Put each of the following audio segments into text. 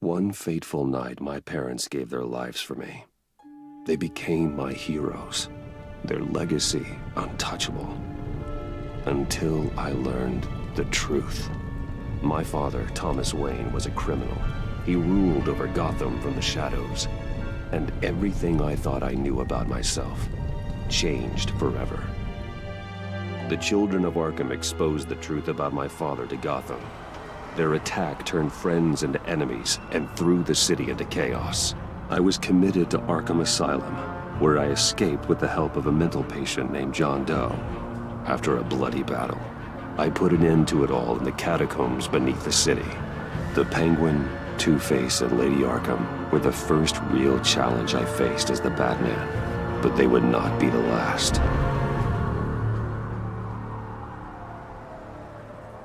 One fateful night, my parents gave their lives for me. They became my heroes, their legacy untouchable. Until I learned the truth. My father, Thomas Wayne, was a criminal. He ruled over Gotham from the shadows. And everything I thought I knew about myself changed forever. The children of Arkham exposed the truth about my father to Gotham. Their attack turned friends into enemies and threw the city into chaos. I was committed to Arkham Asylum, where I escaped with the help of a mental patient named John Doe. After a bloody battle, I put an end to it all in the catacombs beneath the city. The Penguin, Two-Face, and Lady Arkham were the first real challenge I faced as the Batman, but they would not be the last.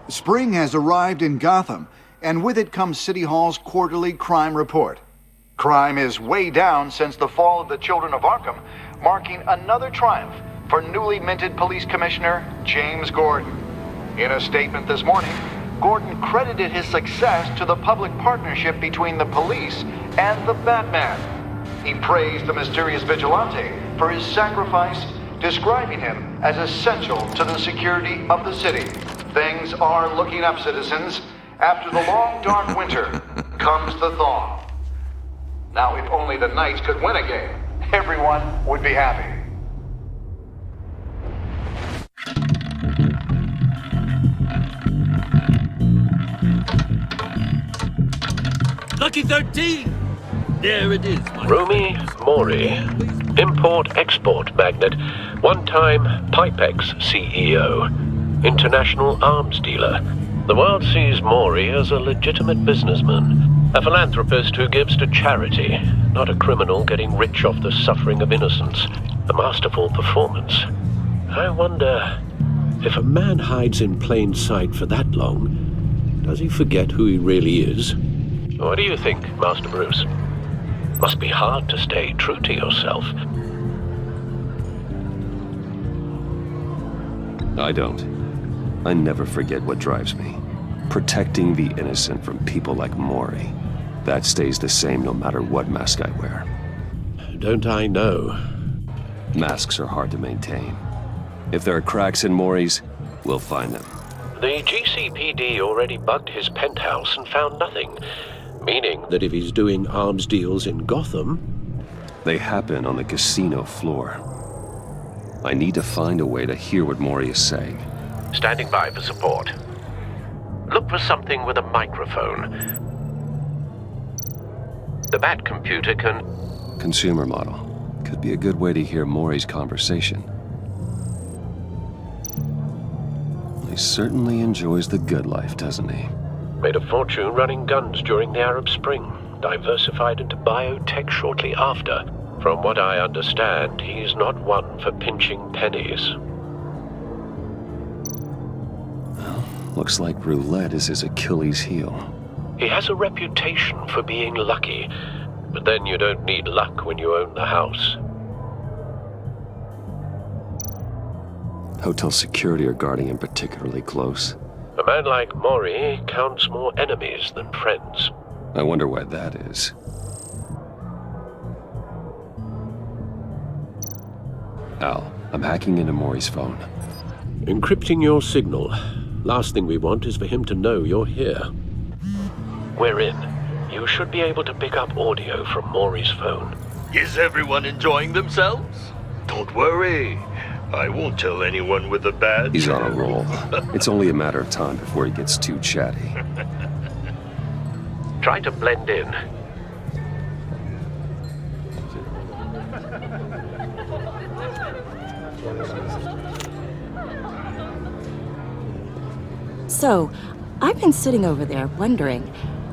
Spring has arrived in Gotham, and with it comes City Hall's quarterly crime report. Crime is way down since the fall of the Children of Arkham, marking another triumph for newly minted Police Commissioner James Gordon. In a statement this morning, Gordon credited his success to the public partnership between the police and the Batman. He praised the mysterious vigilante for his sacrifice, describing him as essential to the security of the city. Things are looking up, citizens. After the long, dark winter comes the thaw. Now, if only the Knights could win a game, everyone would be happy. Lucky 13! There it is, my Romy Mori, import-export magnate, one-time Pipex CEO, international arms dealer. The world sees Mori as a legitimate businessman, a philanthropist who gives to charity, not a criminal getting rich off the suffering of innocence. A masterful performance. I wonder, if a man hides in plain sight for that long, does he forget who he really is? What do you think, Master Bruce? Must be hard to stay true to yourself. I don't. I never forget what drives me. Protecting the innocent from people like Mori. That stays the same no matter what mask I wear. Don't I know? Masks are hard to maintain. If there are cracks in Mori's, we'll find them. The GCPD already bugged his penthouse and found nothing. Meaning that if he's doing arms deals in Gotham... They happen on the casino floor. I need to find a way to hear what Mori is saying. Standing by for support. Look for something with a microphone. The Bat computer can... Consumer model. Could be a good way to hear Mori's conversation. He certainly enjoys the good life, doesn't he? Made a fortune running guns during the Arab Spring. Diversified into biotech shortly after. From what I understand, he's not one for pinching pennies. Well, looks like roulette is his Achilles heel. He has a reputation for being lucky, but then you don't need luck when you own the house. Hotel security are guarding him particularly close. A man like Mori counts more enemies than friends. I wonder why that is. Al, I'm hacking into Mori's phone. Encrypting your signal. Last thing we want is for him to know you're here. We're in. You should be able to pick up audio from Mori's phone. Is everyone enjoying themselves? Don't worry. I won't tell anyone with a badge. He's on a roll. It's only a matter of time before he gets too chatty. Try to blend in. So, I've been sitting over there wondering,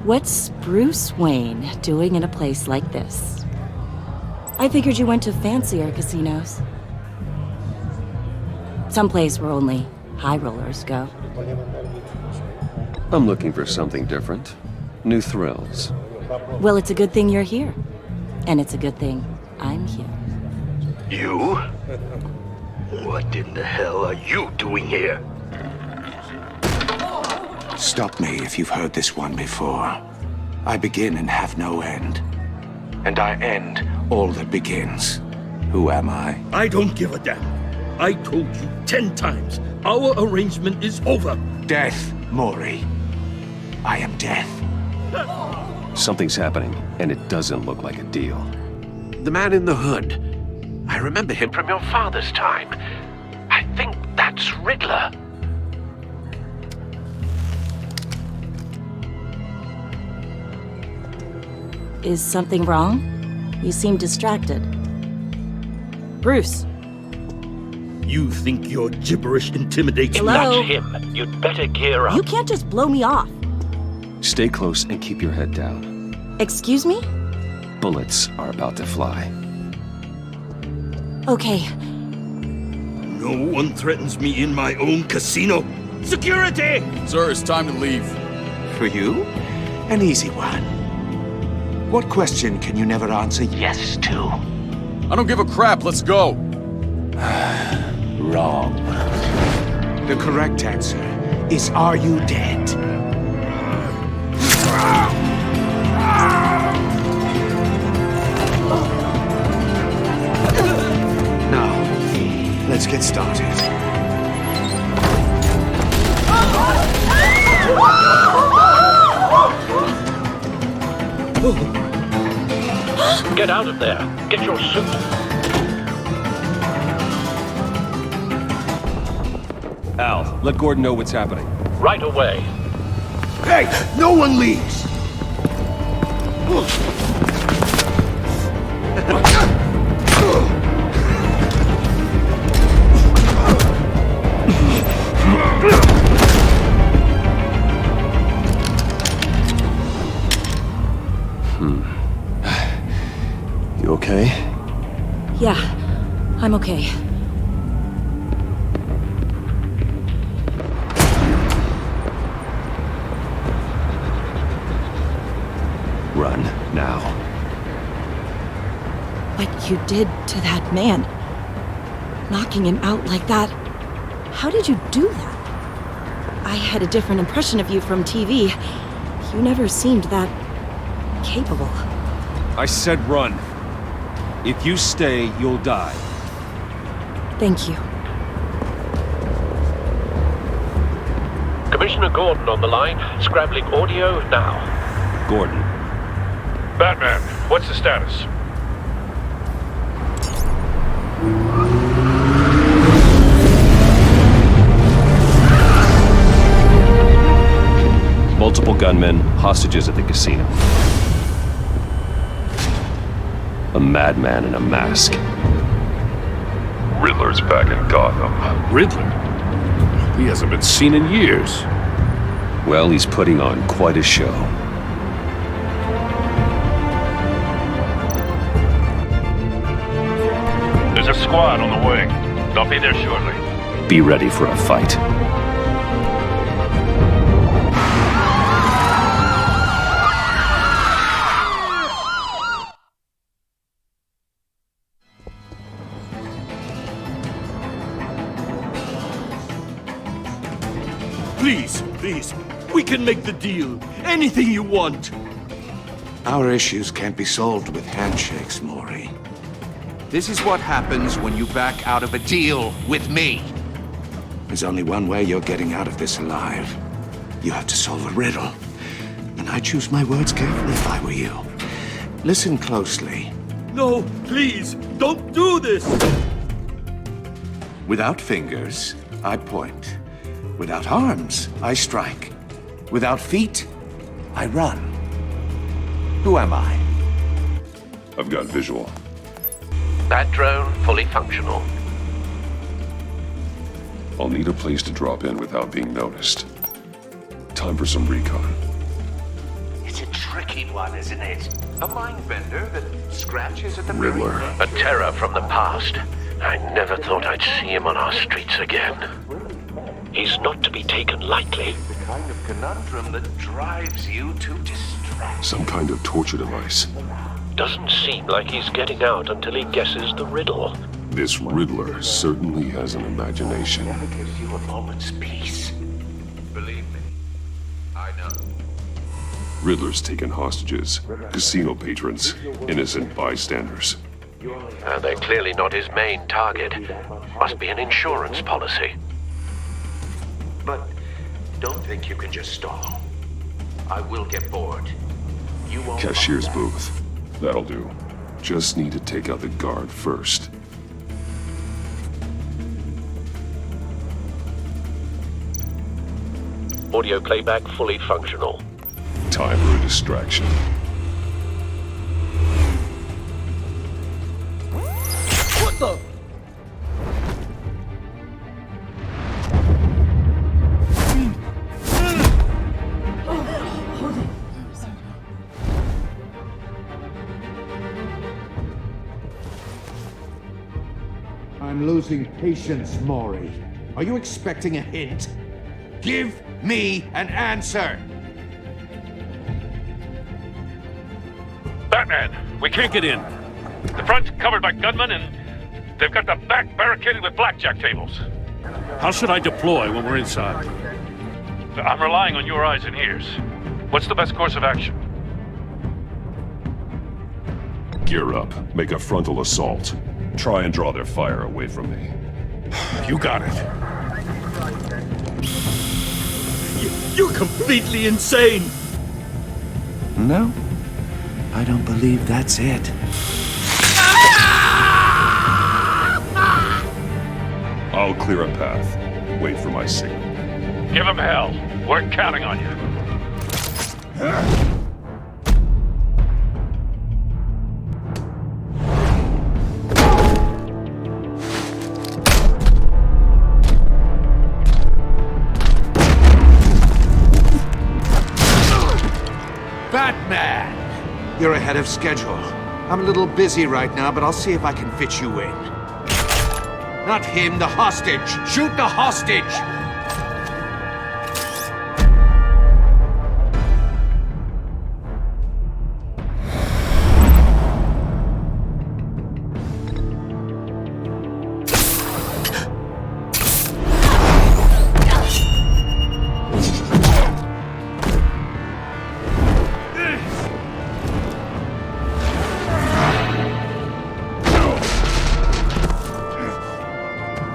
what's Bruce Wayne doing in a place like this? I figured you went to fancier casinos. Someplace where only high rollers go. I'm looking for something different. New thrills. Well, it's a good thing you're here. And it's a good thing I'm here. You? What in the hell are you doing here? Stop me if you've heard this one before. I begin and have no end. And I end all that begins. Who am I? I don't give a damn. I told you 10 times. Our arrangement is over. Death, Maury. I am death. Something's happening, and it doesn't look like a deal. The man in the hood. I remember him from your father's time. I think that's Riddler. Is something wrong? You seem distracted. Bruce. You think your gibberish intimidates me? Hello? That's him. You'd better gear up. You can't just blow me off. Stay close and keep your head down. Excuse me? Bullets are about to fly. Okay. No one threatens me in my own casino. Security! Sir, it's time to leave. For you? An easy one. What question can you never answer yes to? I don't give a crap, let's go. Wrong. The correct answer is, are you dead? Now, let's get started. Get out of there. Get your suit. Al, let Gordon know what's happening. Right away. Hey, no one leaves! You okay? Yeah, I'm okay. Run, now. What you did to that man. Knocking him out like that. How did you do that? I had a different impression of you from TV. You never seemed that capable. I said run. If you stay, you'll die. Thank you. Commissioner Gordon on the line. Scrabbling audio now. Gordon. Batman, what's the status? Multiple gunmen, hostages at the casino. A madman in a mask. Riddler's back in Gotham. Riddler? He hasn't been seen in years. Well, he's putting on quite a show. There's a squad on the way. They'll be there shortly. Be ready for a fight. Please, please. We can make the deal. Anything you want. Our issues can't be solved with handshakes, Maury. This is what happens when you back out of a deal with me. There's only one way you're getting out of this alive. You have to solve a riddle. And I choose my words carefully if I were you. Listen closely. No, please, don't do this. Without fingers, I point. Without arms, I strike. Without feet, I run. Who am I? I've got visual. That drone fully functional. I'll need a place to drop in without being noticed. Time for some recon. It's a tricky one, isn't it? A mind bender that scratches at the Riddler. A terror from the past. I never thought I'd see him on our streets again. He's not to be taken lightly. The kind of conundrum that drives you to distraction. Some kind of torture device. Doesn't seem like he's getting out until he guesses the riddle. This Riddler certainly has an imagination. Never gives you a moment's peace. Believe me, I know. Riddler's taken hostages, casino patrons, innocent bystanders. They're clearly not his main target. Must be an insurance policy. But don't think you can just stall. I will get bored. You won't. Cashier's booth. That'll do. Just need to take out the guard first. Audio playback fully functional. Time for a distraction. What the? I'm losing patience, Maury. Are you expecting a hint? Give me an answer! Batman, we can't get in. The front's covered by gunmen, and they've got the back barricaded with blackjack tables. How should I deploy when we're inside? I'm relying on your eyes and ears. What's the best course of action? Gear up. Make a frontal assault. Try and draw their fire away from me. You got it. You're completely insane! No, I don't believe that's it. I'll clear a path. Wait for my signal. Give him hell. We're counting on you. Batman! You're ahead of schedule. I'm a little busy right now, but I'll see if I can fit you in. Not him, the hostage! Shoot the hostage!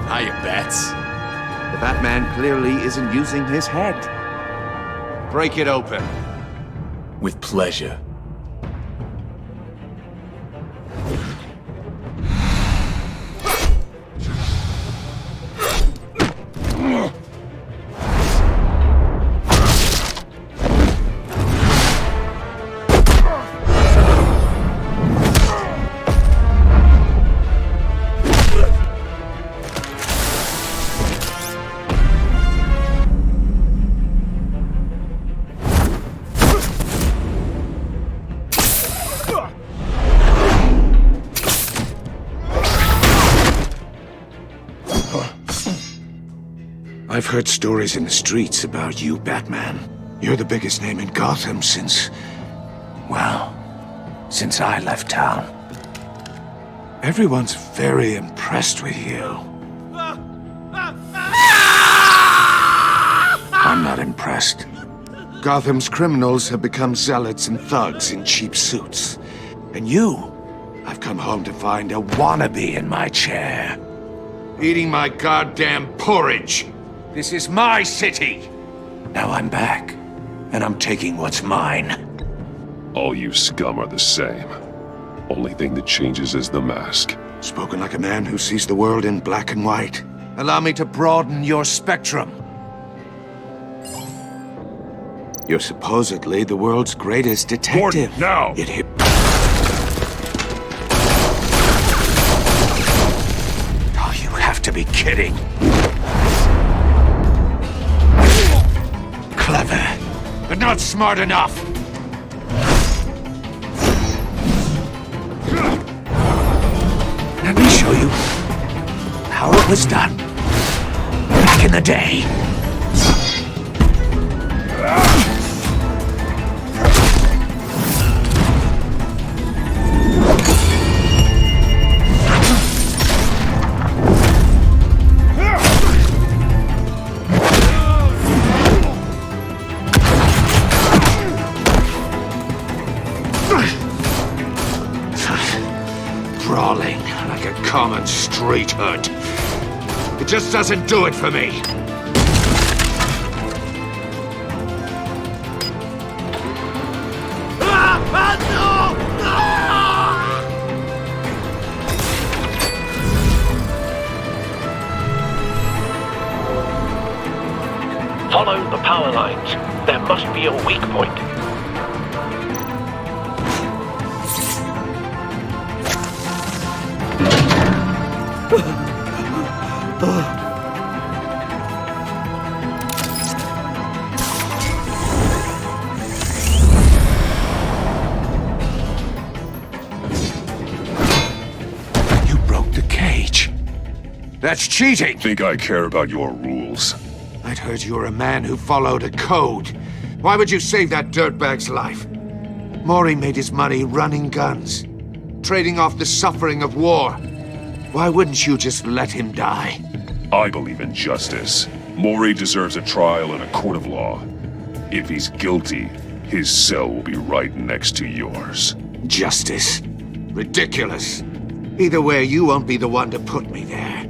Hiya, Bats. The Batman clearly isn't using his head. Break it open. With pleasure. I've heard stories in the streets about you, Batman. You're the biggest name in Gotham since I left town. Everyone's very impressed with you. I'm not impressed. Gotham's criminals have become zealots and thugs in cheap suits. And you, I've come home to find a wannabe in my chair. Eating my goddamn porridge. This is my city. Now I'm back, and I'm taking what's mine. All you scum are the same. Only thing that changes is the mask. Spoken like a man who sees the world in black and white. Allow me to broaden your spectrum. You're supposedly the world's greatest detective. Gordon, now! It hit. Oh, you have to be kidding. Clever, but not smart enough. Let me show you how it was done back in the day. Brawling like a common street hood. It just doesn't do it for me. Follow the power lines. There must be a weak point. You broke the cage. That's cheating! Think I care about your rules? I'd heard you were a man who followed a code. Why would you save that dirtbag's life? Maury made his money running guns, trading off the suffering of war. Why wouldn't you just let him die? I believe in justice. Maury deserves a trial in a court of law. If he's guilty, his cell will be right next to yours. Justice? Ridiculous. Either way, you won't be the one to put me there.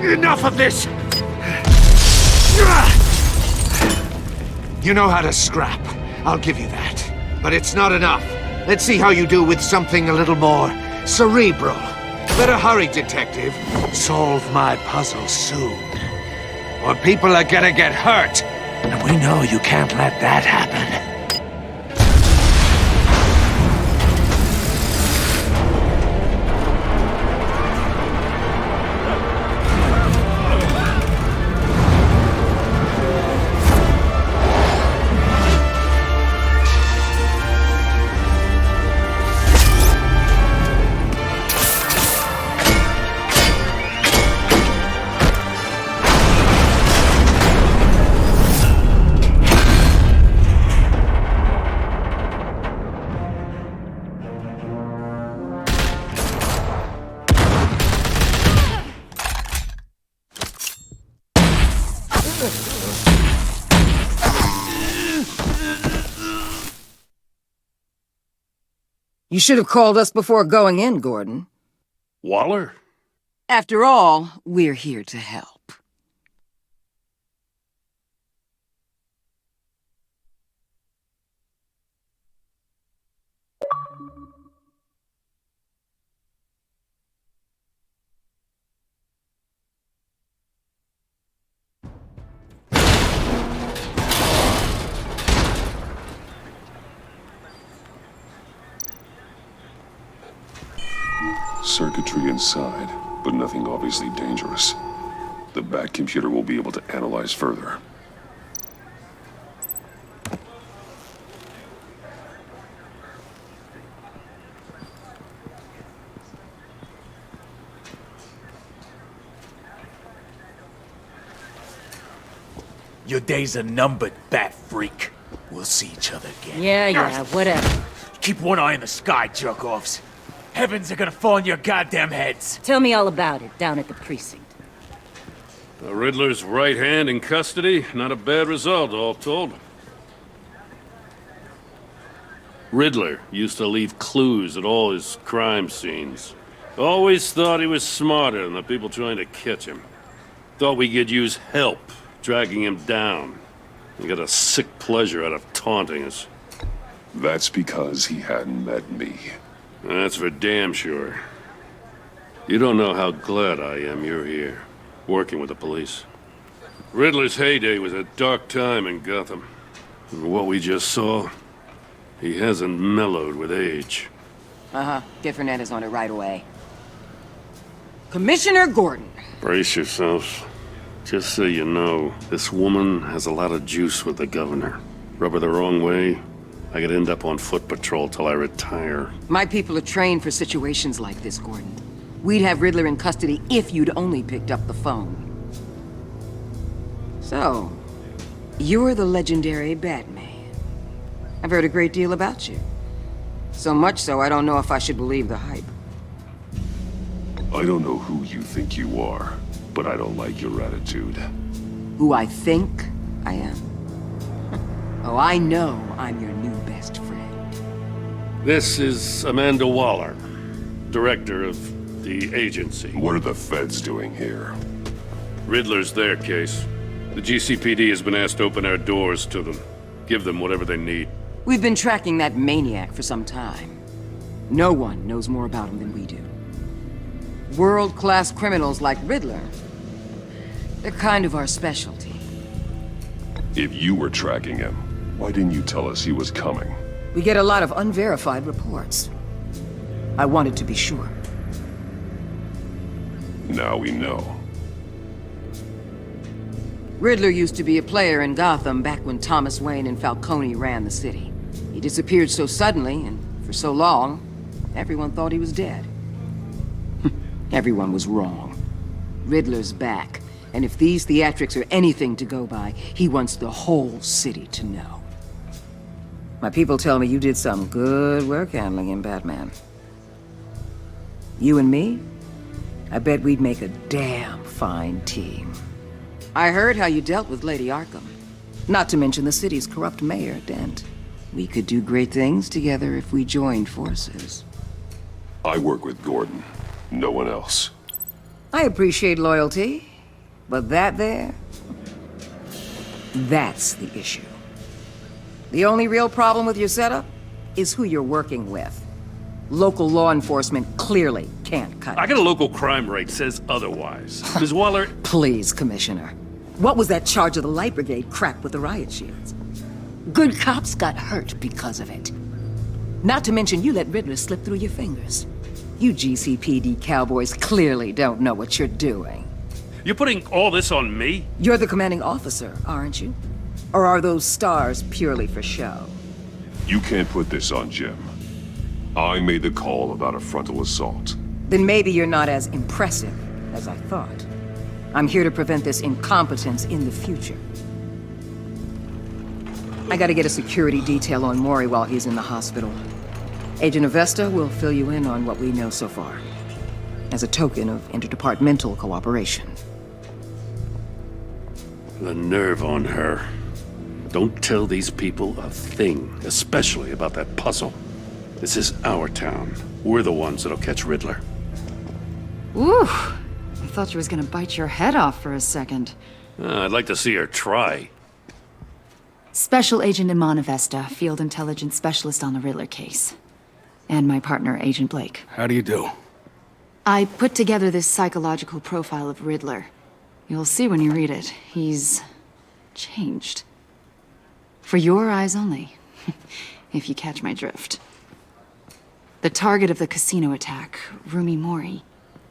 Enough of this! You know how to scrap. I'll give you that. But it's not enough. Let's see how you do with something a little more cerebral. Better hurry, detective. Solve my puzzle soon. Or people are gonna get hurt. And we know you can't let that happen. You should have called us before going in, Gordon. Waller? After all, we're here to help. Circuitry inside, but nothing obviously dangerous. The back computer will be able to analyze further. Your days are numbered, bat freak. We'll see each other again. Yeah, whatever. Keep one eye in the sky, jerk-offs. Heavens are gonna fall on your goddamn heads. Tell me all about it down at the precinct. The Riddler's right hand in custody. Not a bad result, all told. Riddler used to leave clues at all his crime scenes. Always thought he was smarter than the people trying to catch him. Thought we could use help dragging him down. He got a sick pleasure out of taunting us. That's because he hadn't met me. That's for damn sure. You don't know how glad I am you're here, working with the police. Riddler's heyday was a dark time in Gotham. And what we just saw, he hasn't mellowed with age. Get Fernandez on it right away. Commissioner Gordon. Brace yourself. Just so you know, this woman has a lot of juice with the governor. Rub her the wrong way, I could end up on foot patrol till I retire. My people are trained for situations like this, Gordon. We'd have Riddler in custody if you'd only picked up the phone. So, you're the legendary Batman. I've heard a great deal about you. So much so, I don't know if I should believe the hype. I don't know who you think you are, but I don't like your attitude. Who I think I am? Oh, I know I'm your new best friend. This is Amanda Waller, director of the agency. What are the feds doing here? Riddler's their case. The GCPD has been asked to open our doors to them. Give them whatever they need. We've been tracking that maniac for some time. No one knows more about him than we do. World-class criminals like Riddler, they're kind of our specialty. If you were tracking him, why didn't you tell us he was coming? We get a lot of unverified reports. I wanted to be sure. Now we know. Riddler used to be a player in Gotham back when Thomas Wayne and Falcone ran the city. He disappeared so suddenly and for so long, everyone thought he was dead. Everyone was wrong. Riddler's back, and if these theatrics are anything to go by, he wants the whole city to know. My people tell me you did some good work handling him, Batman. You and me? I bet we'd make a damn fine team. I heard how you dealt with Lady Arkham. Not to mention the city's corrupt mayor, Dent. We could do great things together if we joined forces. I work with Gordon. No one else. I appreciate loyalty, but that there, that's the issue. The only real problem with your setup is who you're working with. Local law enforcement clearly can't cut it. I got a local crime rate says otherwise. Ms. Waller... Please, Commissioner. What was that charge of the Light Brigade crap with the riot shields? Good cops got hurt because of it. Not to mention you let Riddler slip through your fingers. You GCPD cowboys clearly don't know what you're doing. You're putting all this on me? You're the commanding officer, aren't you? Or are those stars purely for show? You can't put this on Jim. I made the call about a frontal assault. Then maybe you're not as impressive as I thought. I'm here to prevent this incompetence in the future. I gotta get a security detail on Maury while he's in the hospital. Agent Avesta will fill you in on what we know so far, as a token of interdepartmental cooperation. The nerve on her. Don't tell these people a thing, especially about that puzzle. This is our town. We're the ones that'll catch Riddler. Ooh, I thought she was gonna bite your head off for a second. I'd like to see her try. Special Agent Iman Avesta, Field Intelligence Specialist on the Riddler case. And my partner, Agent Blake. How do you do? I put together this psychological profile of Riddler. You'll see when you read it. He's changed. For your eyes only, if you catch my drift. The target of the casino attack, Rumi Mori.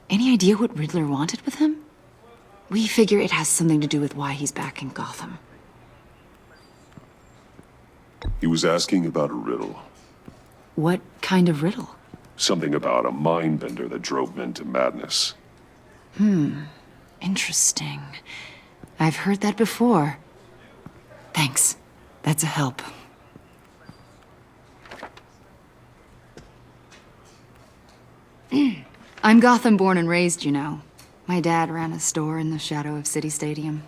Any idea what Riddler wanted with him? We figure it has something to do with why he's back in Gotham. He was asking about a riddle. What kind of riddle? Something about a mind bender that drove men to madness. Interesting. I've heard that before. Thanks. That's a help. I'm Gotham born and raised, you know. My dad ran a store in the shadow of City Stadium.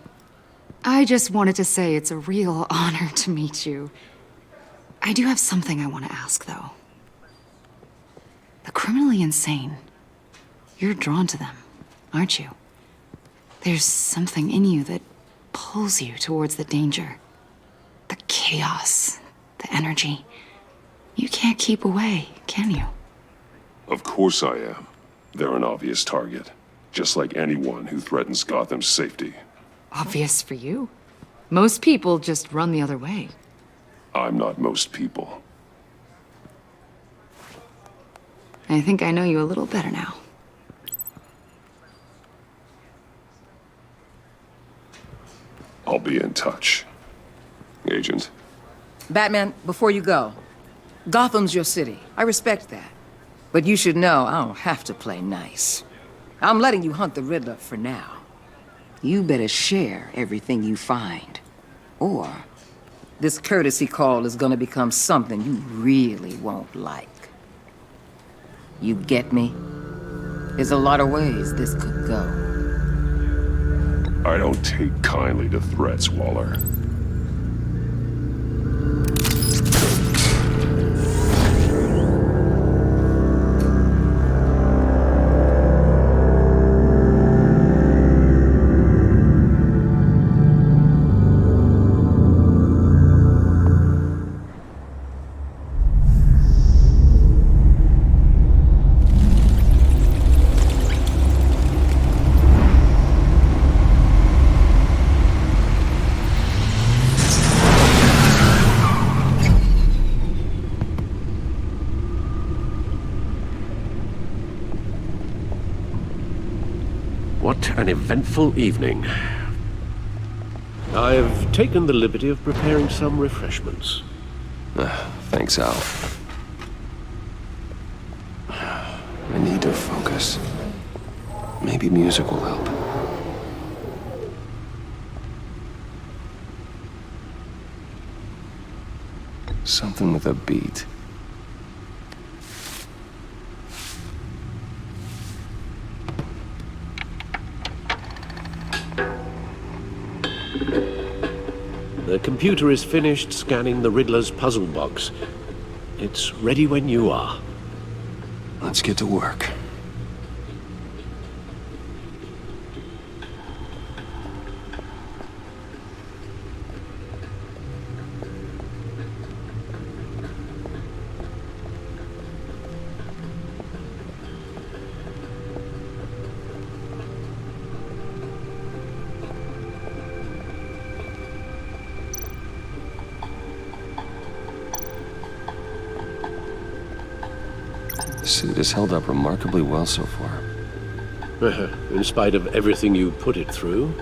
I just wanted to say it's a real honor to meet you. I do have something I want to ask, though. The criminally insane. You're drawn to them, aren't you? There's something in you that pulls you towards the danger. The chaos, the energy. You can't keep away, can you? Of course I am. They're an obvious target, just like anyone who threatens Gotham's safety. Obvious for you. Most people just run the other way. I'm not most people. I think I know you a little better now. I'll be in touch, Agent. Batman, before you go, Gotham's your city. I respect that. But you should know I don't have to play nice. I'm letting you hunt the Riddler for now. You better share everything you find. Or this courtesy call is gonna become something you really won't like. You get me? There's a lot of ways this could go. I don't take kindly to threats, Waller. What an eventful evening. I've taken the liberty of preparing some refreshments. Thanks, Al. I need to focus. Maybe music will help. Something with a beat. The computer is finished scanning the Riddler's puzzle box. It's ready when you are. Let's get to work. The suit has held up remarkably well so far. In spite of everything you put it through?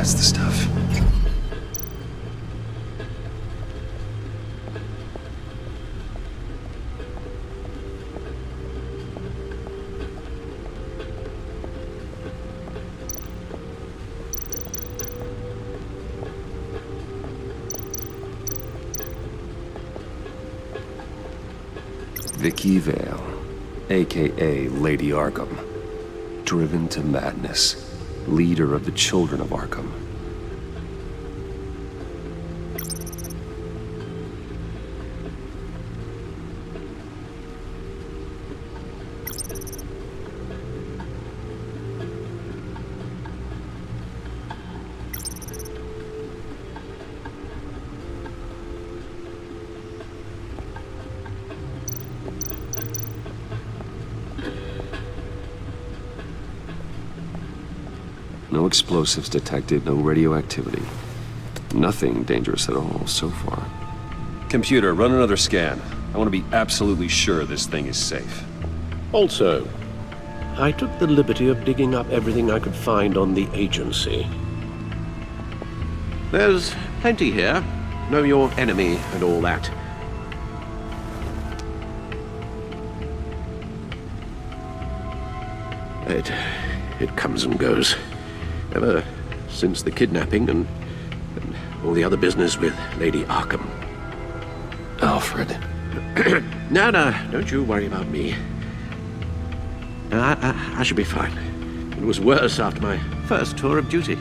That's the stuff. Vicky Vale, aka Lady Arkham, driven to madness, leader of the Children of Arkham. No explosives detected, no radioactivity. Nothing dangerous at all so far. Computer, run another scan. I want to be absolutely sure this thing is safe. Also, I took the liberty of digging up everything I could find on the agency. There's plenty here. Know your enemy and all that. It comes and goes. Ever since the kidnapping and all the other business with Lady Arkham. Alfred. No, don't you worry about me. I should be fine. It was worse after my first tour of duty.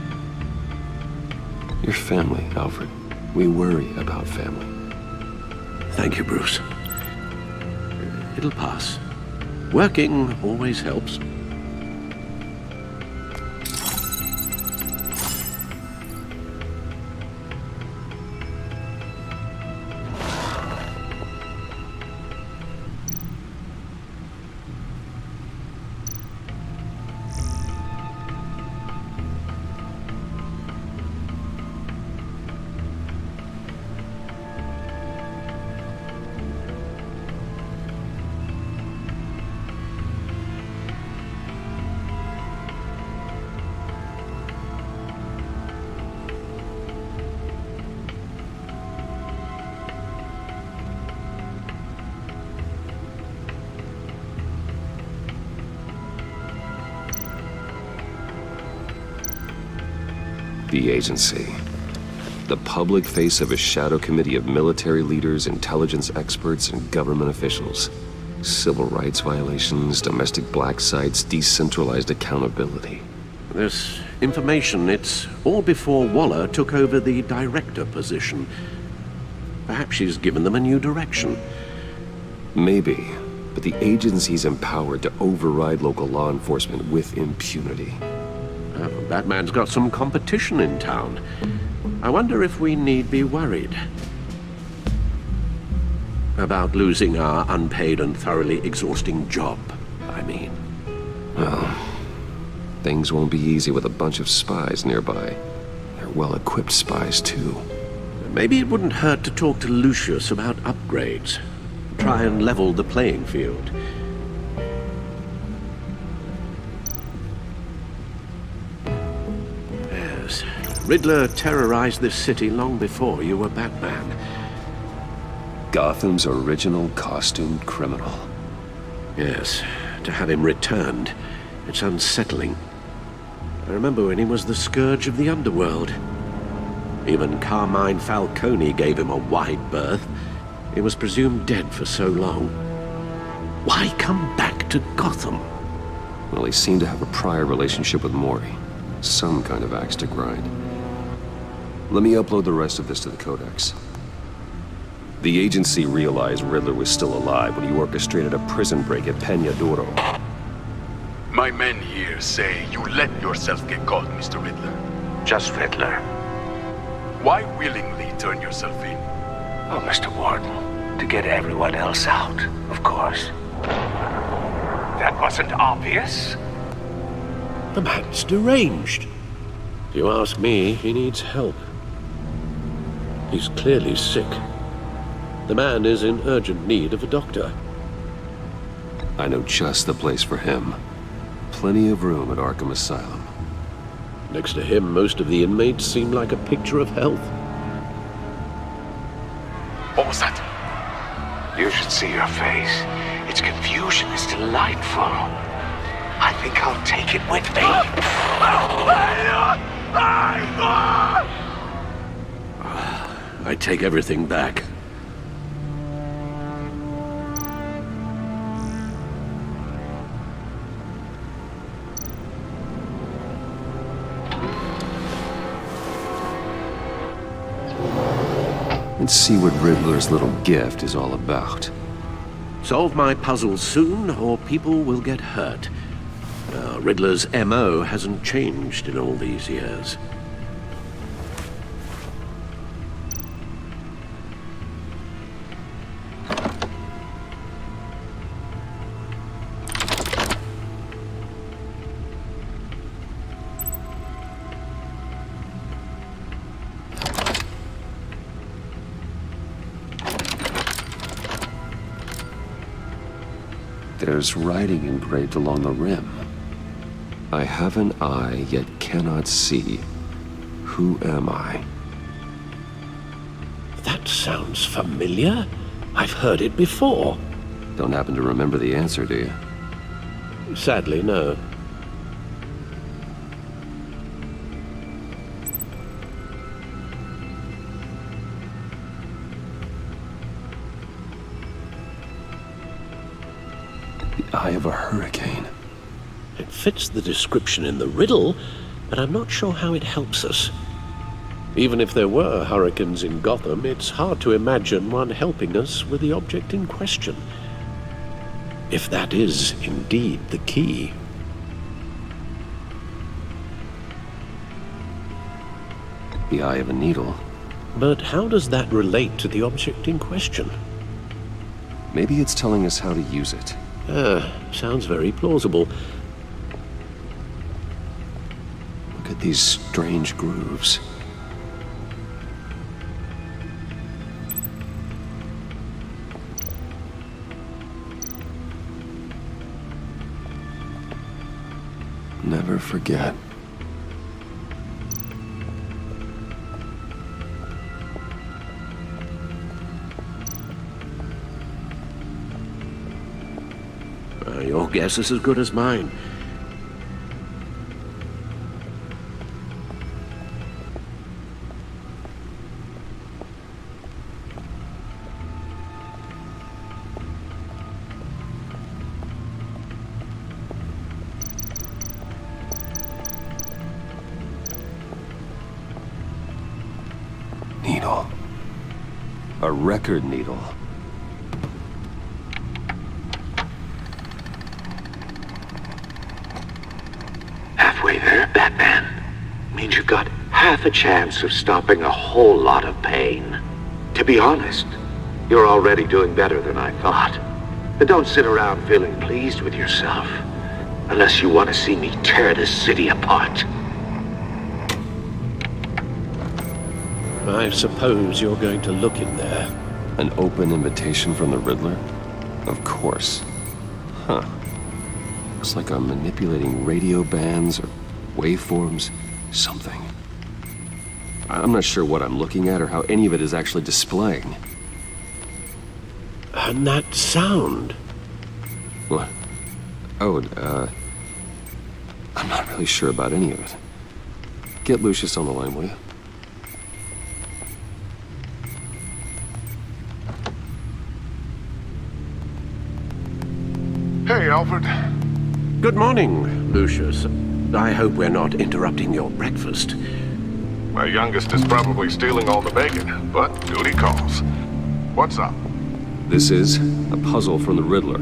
Your family, Alfred. We worry about family. Thank you, Bruce. It'll pass. Working always helps. The agency. The public face of a shadow committee of military leaders, intelligence experts, and government officials. Civil rights violations, domestic black sites, decentralized accountability. This information, it's all before Waller took over the director position. Perhaps she's given them a new direction. Maybe, but the agency's empowered to override local law enforcement with impunity. Batman's got some competition in town. I wonder if we need be worried about losing our unpaid and thoroughly exhausting job, I mean. Well, things won't be easy with a bunch of spies nearby. They're well-equipped spies, too. Maybe it wouldn't hurt to talk to Lucius about upgrades. Try and level the playing field. Riddler terrorized this city long before you were Batman. Gotham's original costumed criminal. Yes, to have him returned, it's unsettling. I remember when he was the scourge of the underworld. Even Carmine Falcone gave him a wide berth. He was presumed dead for so long. Why come back to Gotham? Well, he seemed to have a prior relationship with Mori. Some kind of axe to grind. Let me upload the rest of this to the Codex. The agency realized Riddler was still alive when he orchestrated a prison break at Peña Duro. My men here say you let yourself get caught, Mr. Riddler. Just Riddler. Why willingly turn yourself in? Oh, Mr. Warden, to get everyone else out, of course. That wasn't obvious. The man's deranged. If you ask me, he needs help. He's clearly sick. The man is in urgent need of a doctor. I know just the place for him. Plenty of room at Arkham Asylum. Next to him, most of the inmates seem like a picture of health. What was that? You should see your face. Its confusion is delightful. I think I'll take it with me. I take everything back. Let's see what Riddler's little gift is all about. Solve my puzzle soon, or people will get hurt. Riddler's M.O. hasn't changed in all these years. There's writing engraved along the rim. I have an eye, yet cannot see. Who am I? That sounds familiar. I've heard it before. Don't happen to remember the answer, do you? Sadly, no. The eye of a hurricane. It fits the description in the riddle, but I'm not sure how it helps us. Even if there were hurricanes in Gotham, it's hard to imagine one helping us with the object in question. If that is indeed the key. The eye of a needle. But how does that relate to the object in question? Maybe it's telling us how to use it. Sounds very plausible. Look at these strange grooves. Never forget. Your guess is as good as mine. Needle. A record needle. Halfway there, Batman. Means you've got half a chance of stopping a whole lot of pain. To be honest, you're already doing better than I thought. But don't sit around feeling pleased with yourself. Unless you want to see me tear this city apart. I suppose you're going to look in there. An open invitation from the Riddler? Of course. Huh. Looks like I'm manipulating radio bands or waveforms, something. I'm not sure what I'm looking at or how any of it is actually displaying. And that sound? What? Oh, I'm not really sure about any of it. Get Lucius on the line, will you? Hey, Alfred. Good morning, Lucius. I hope we're not interrupting your breakfast. My youngest is probably stealing all the bacon, but duty calls. What's up? This is a puzzle from the Riddler.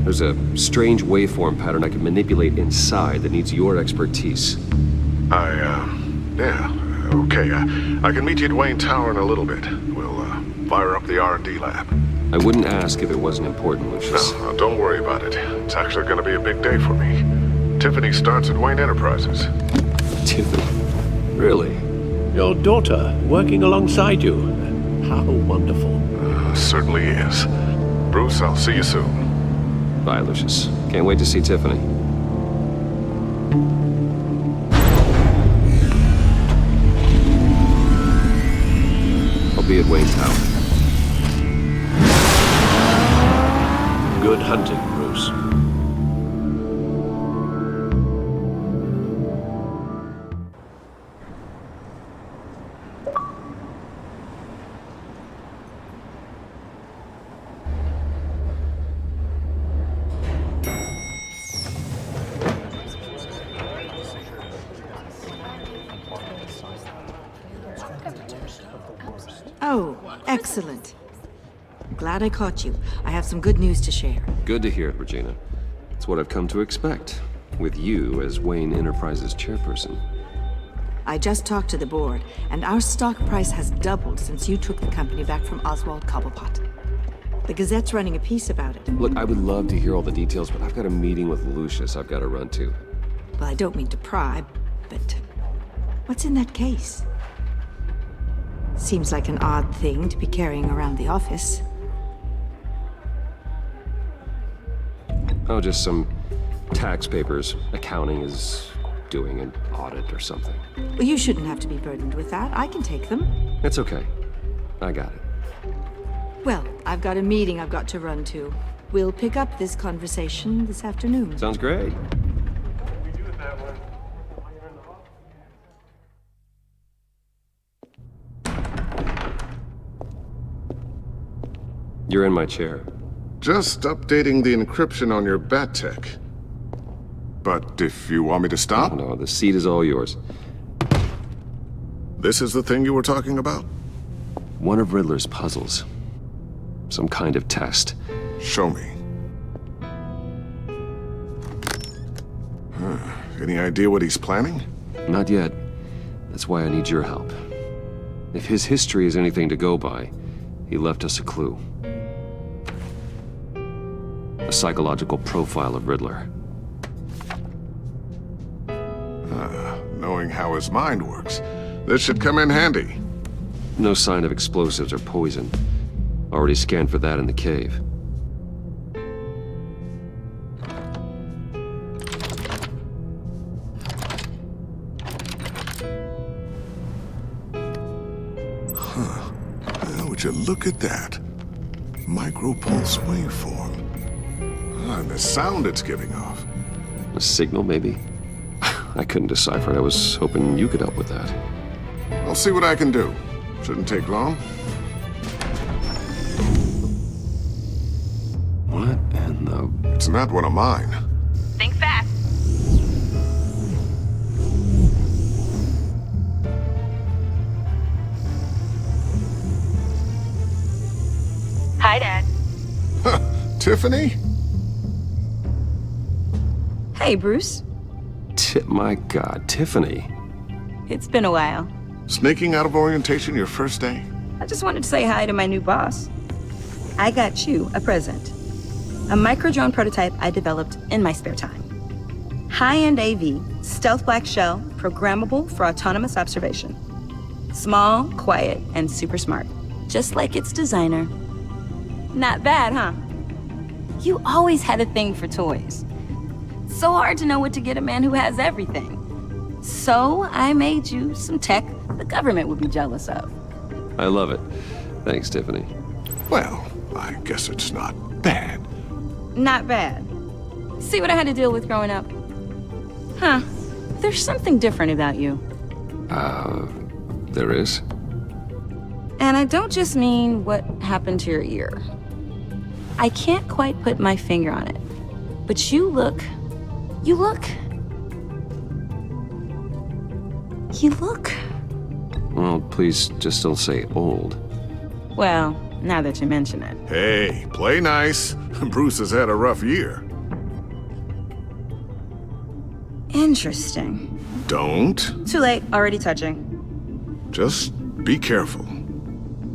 There's a strange waveform pattern I can manipulate inside that needs your expertise. Yeah, okay. I can meet you at Wayne Tower in a little bit. We'll, fire up the R&D lab. I wouldn't ask if it wasn't important, Lucius. No, don't worry about it. It's actually gonna be a big day for me. Tiffany starts at Wayne Enterprises. Tiffany? Really? Your daughter, working alongside you. How wonderful. Certainly is. Bruce, I'll see you soon. Bye, Lucius. Can't wait to see Tiffany. I'll be at Wayne Tower. Good hunting, Bruce. Oh, excellent. Glad I caught you. I have some good news to share. Good to hear it, Regina. It's what I've come to expect, with you as Wayne Enterprises chairperson. I just talked to the board, and our stock price has doubled since you took the company back from Oswald Cobblepot. The Gazette's running a piece about it. Look, I would love to hear all the details, but I've got a meeting with Lucius I've got to run to. Well, I don't mean to pry, but what's in that case? Seems like an odd thing to be carrying around the office. Oh, just some tax papers. Accounting is doing an audit or something. Well, you shouldn't have to be burdened with that. I can take them. It's okay. I got it. Well, I've got a meeting I've got to run to. We'll pick up this conversation this afternoon. Sounds great. You're in my chair. Just updating the encryption on your bat tech. But if you want me to stop... No, the seat is all yours. This is the thing you were talking about? One of Riddler's puzzles. Some kind of test. Show me. Any idea what he's planning? Not yet. That's why I need your help. If his history is anything to go by, he left us a clue. A psychological profile of Riddler. Knowing how his mind works, this should come in handy. No sign of explosives or poison. Already scanned for that in the cave. Would you look at that? Micropulse waveform. And the sound it's giving off. A signal, maybe? I couldn't decipher it. I was hoping you could help with that. I'll see what I can do. Shouldn't take long. What in the... It's not one of mine. Think fast. Hi, Dad. Tiffany? Hey, Bruce. My God, Tiffany. It's been a while. Sneaking out of orientation your first day? I just wanted to say hi to my new boss. I got you a present. A micro-drone prototype I developed in my spare time. High-end AV, stealth black shell, programmable for autonomous observation. Small, quiet, and super smart. Just like its designer. Not bad, huh? You always had a thing for toys. So hard to know what to get a man who has everything. So I made you some tech the government would be jealous of. I love it. Thanks, Tiffany. Well, I guess it's not bad. Not bad. See what I had to deal with growing up? Huh. There's something different about you. There is? And I don't just mean what happened to your ear. I can't quite put my finger on it. But you look... Well, please just don't say old. Well, now that you mention it. Hey, play nice. Bruce has had a rough year. Interesting. Don't. Too late, already touching. Just be careful.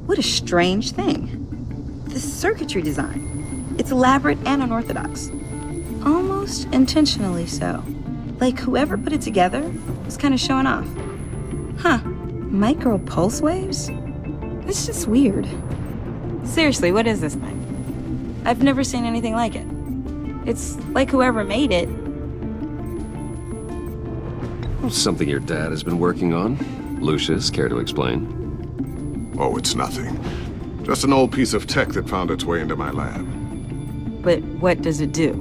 What a strange thing. The circuitry design. It's elaborate and unorthodox. Almost intentionally so. Like whoever put it together was kind of showing off. Huh. Micro pulse waves? It's just weird. Seriously, what is this thing? I've never seen anything like it. It's like whoever made it. Something your dad has been working on. Lucius, care to explain? Oh, it's nothing. Just an old piece of tech that found its way into my lab. But what does it do?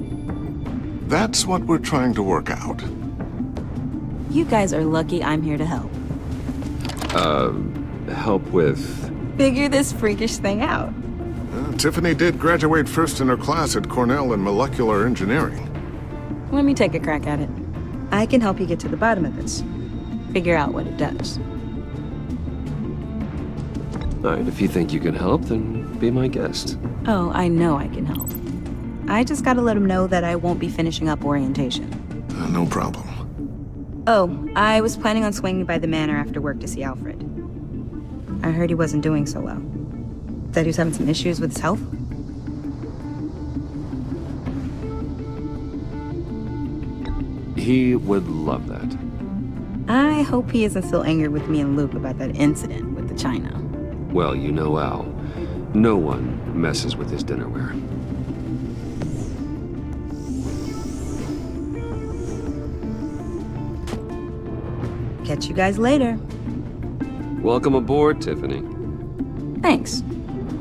That's what we're trying to work out. You guys are lucky I'm here to help. Help with... Figure this freakish thing out. Tiffany did graduate first in her class at Cornell in molecular engineering. Let me take a crack at it. I can help you get to the bottom of this. Figure out what it does. All right, if you think you can help, then be my guest. Oh, I know I can help. I just gotta let him know that I won't be finishing up orientation. No problem. Oh, I was planning on swinging by the manor after work to see Alfred. I heard he wasn't doing so well. That he was having some issues with his health. He would love that. I hope he isn't still angry with me and Luke about that incident with the china. Well, you know Al. No one messes with his dinnerware. Catch you guys later. Welcome aboard, Tiffany. Thanks,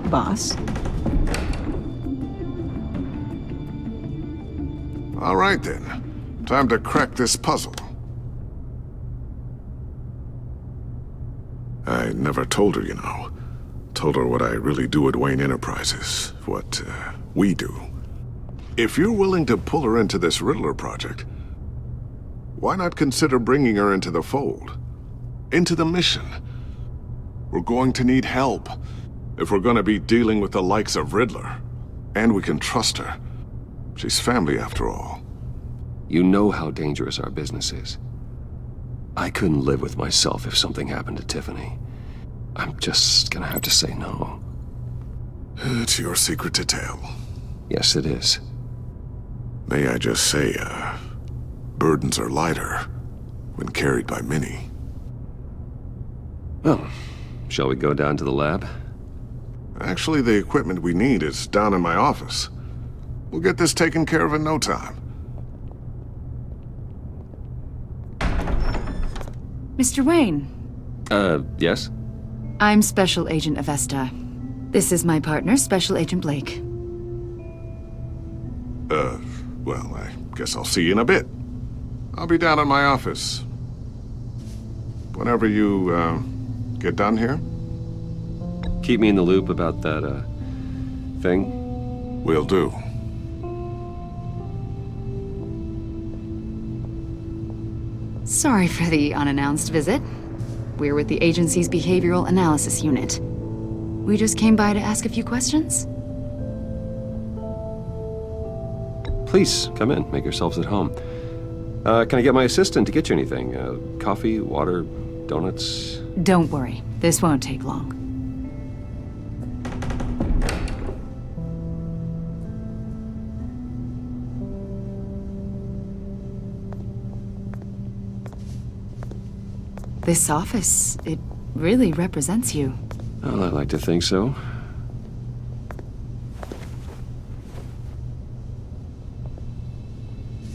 boss. All right, then. Time to crack this puzzle. I never told her, you know. Told her what I really do at Wayne Enterprises, what we do. If you're willing to pull her into this Riddler project, why not consider bringing her into the fold? Into the mission? We're going to need help if we're going to be dealing with the likes of Riddler. And we can trust her. She's family after all. You know how dangerous our business is. I couldn't live with myself if something happened to Tiffany. I'm just gonna have to say no. It's your secret to tell. Yes, it is. May I just say, burdens are lighter when carried by many. Well, shall we go down to the lab? Actually, the equipment we need is down in my office. We'll get this taken care of in no time. Mr. Wayne. Yes? I'm Special Agent Avesta. This is my partner, Special Agent Blake. Well, I guess I'll see you in a bit. I'll be down in my office. Whenever you, get done here. Keep me in the loop about that, thing? Will do. Sorry for the unannounced visit. We're with the agency's Behavioral Analysis Unit. We just came by to ask a few questions. Please, come in. Make yourselves at home. Can I get my assistant to get you anything? Coffee, water, donuts? Don't worry. This won't take long. This office, it really represents you. Well, I like to think so.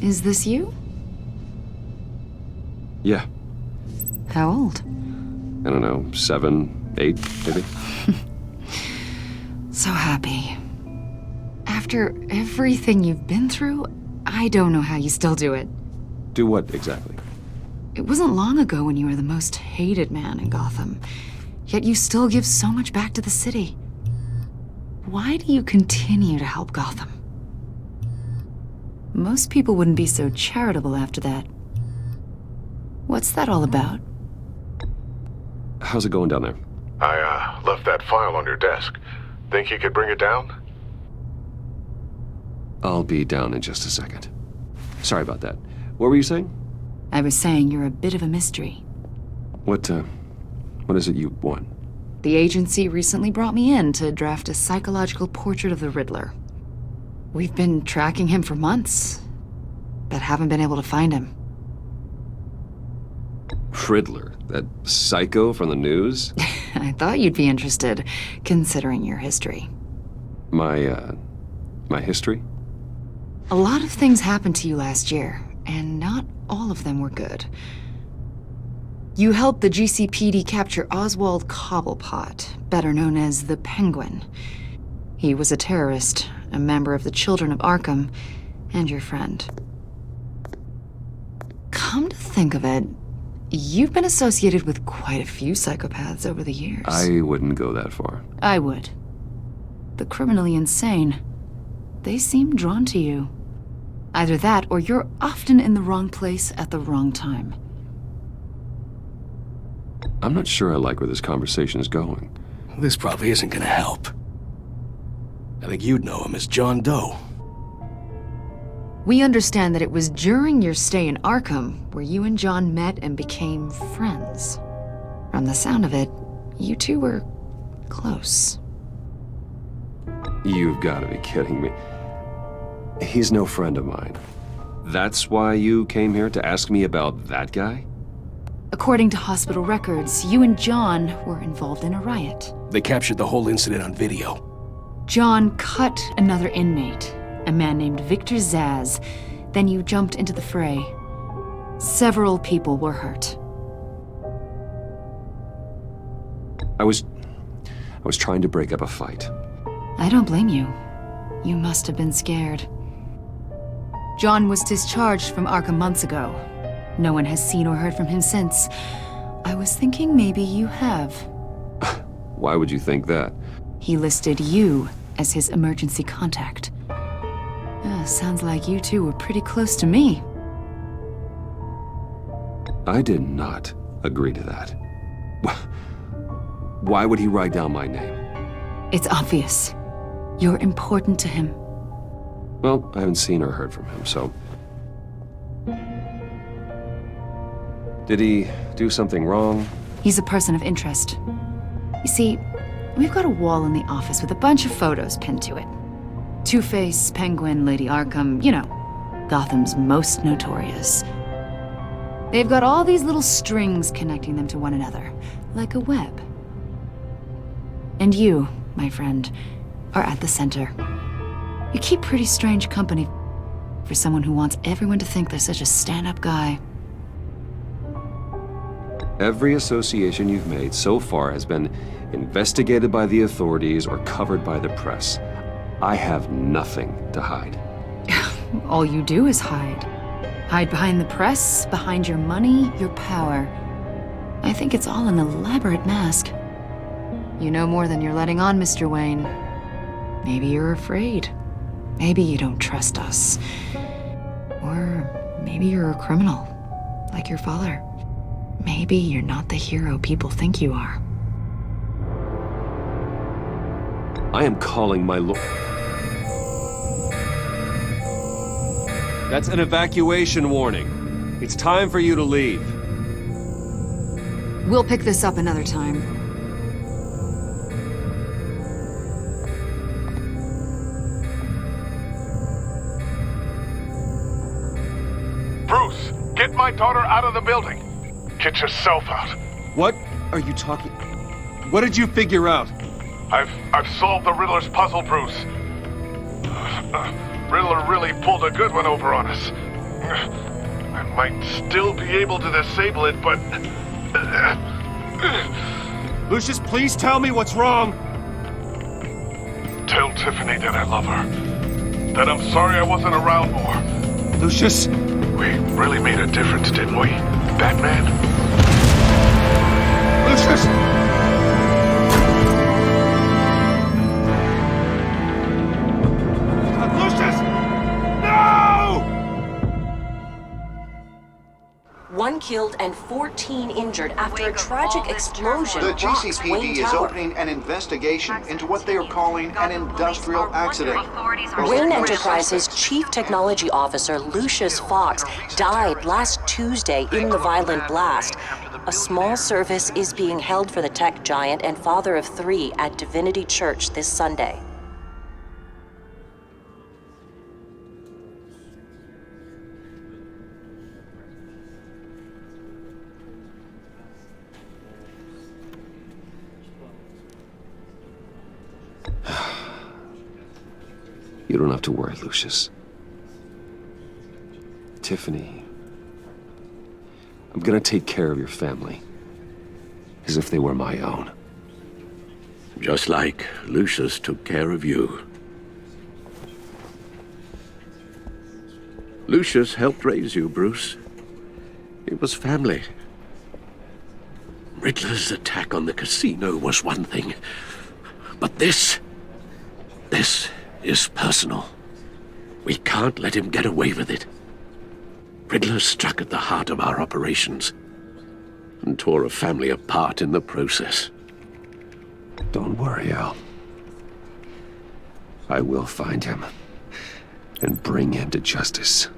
Is this you? Yeah. How old? I don't know, 7, 8, maybe? So happy. After everything you've been through, I don't know how you still do it. Do what, exactly? It wasn't long ago when you were the most hated man in Gotham, yet you still give so much back to the city. Why do you continue to help Gotham? Most people wouldn't be so charitable after that. What's that all about? How's it going down there? I, left that file on your desk. Think you could bring it down? I'll be down in just a second. Sorry about that. What were you saying? I was saying you're a bit of a mystery. What is it you want? The agency recently brought me in to draft a psychological portrait of the Riddler. We've been tracking him for months, but haven't been able to find him. Riddler? That psycho from the news? I thought you'd be interested, considering your history. My history? A lot of things happened to you last year, and not all of them were good. You helped the GCPD capture Oswald Cobblepot, better known as the Penguin. He was a terrorist, a member of the Children of Arkham, and your friend. Come to think of it, you've been associated with quite a few psychopaths over the years. I wouldn't go that far. I would. The criminally insane. They seem drawn to you. Either that, or you're often in the wrong place at the wrong time. I'm not sure I like where this conversation is going. This probably isn't gonna help. I think you'd know him as John Doe. We understand that it was during your stay in Arkham where you and John met and became friends. From the sound of it, you two were close. You've got to be kidding me. He's no friend of mine. That's why you came here to ask me about that guy? According to hospital records, you and John were involved in a riot. They captured the whole incident on video. John cut another inmate, a man named Victor Zsasz. Then you jumped into the fray. Several people were hurt. I was trying to break up a fight. I don't blame you. You must have been scared. John was discharged from Arkham months ago. No one has seen or heard from him since. I was thinking maybe you have. Why would you think that? He listed you as his emergency contact. Sounds like you two were pretty close to me. I did not agree to that. Why would he write down my name? It's obvious. You're important to him. Well, I haven't seen or heard from him, so... Did he do something wrong? He's a person of interest. You see, we've got a wall in the office with a bunch of photos pinned to it. Two-Face, Penguin, Lady Arkham, you know, Gotham's most notorious. They've got all these little strings connecting them to one another, like a web. And you, my friend, are at the center. You keep pretty strange company for someone who wants everyone to think they're such a stand-up guy. Every association you've made so far has been investigated by the authorities or covered by the press. I have nothing to hide. All you do is hide. Hide behind the press, behind your money, your power. I think it's all an elaborate mask. You know more than you're letting on, Mr. Wayne. Maybe you're afraid. Maybe you don't trust us. Or maybe you're a criminal, like your father. Maybe you're not the hero people think you are. I am calling my That's an evacuation warning. It's time for you to leave. We'll pick this up another time. Bruce, get my daughter out of the building. Get yourself out. What are you talking? What did you figure out? I've solved the Riddler's puzzle, Bruce. Riddler really pulled a good one over on us. I might still be able to disable it, but... Lucius, please tell me what's wrong. Tell Tiffany that I love her. That I'm sorry I wasn't around more. Lucius? We really made a difference, didn't we, Batman? Lucius! One killed and 14 injured after a tragic explosion. The rocks GCPD Wayne is Tower. opening an investigation into what they are calling an industrial accident. Wayne Enterprises' Chief Technology Officer Lucius Fox died last Tuesday in the violent blast. A small service is being held for the tech giant and father of 3 at Divinity Church this Sunday. You don't have to worry, Lucius. Tiffany, I'm gonna take care of your family. As if they were my own. Just like Lucius took care of you. Lucius helped raise you, Bruce. It was family. Riddler's attack on the casino was one thing. But this is personal. We can't let him get away with it. Riddler struck at the heart of our operations and tore a family apart in the process. Don't worry, Al. I will find him and bring him to justice.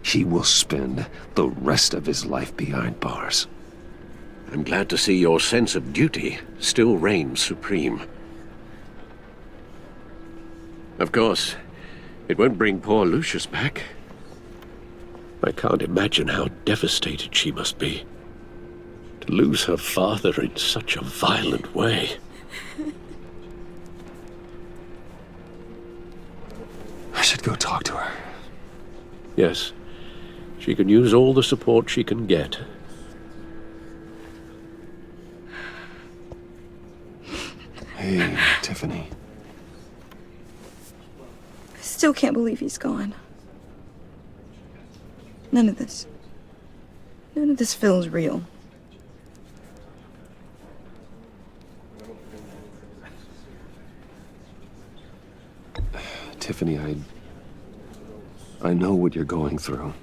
He will spend the rest of his life behind bars. I'm glad to see your sense of duty still reigns supreme. Of course, it won't bring poor Lucius back. I can't imagine how devastated she must be. To lose her father in such a violent way. I should go talk to her. Yes, she can use all the support she can get. Hey, Tiffany. I still can't believe he's gone. None of this feels real. Tiffany, I know what you're going through.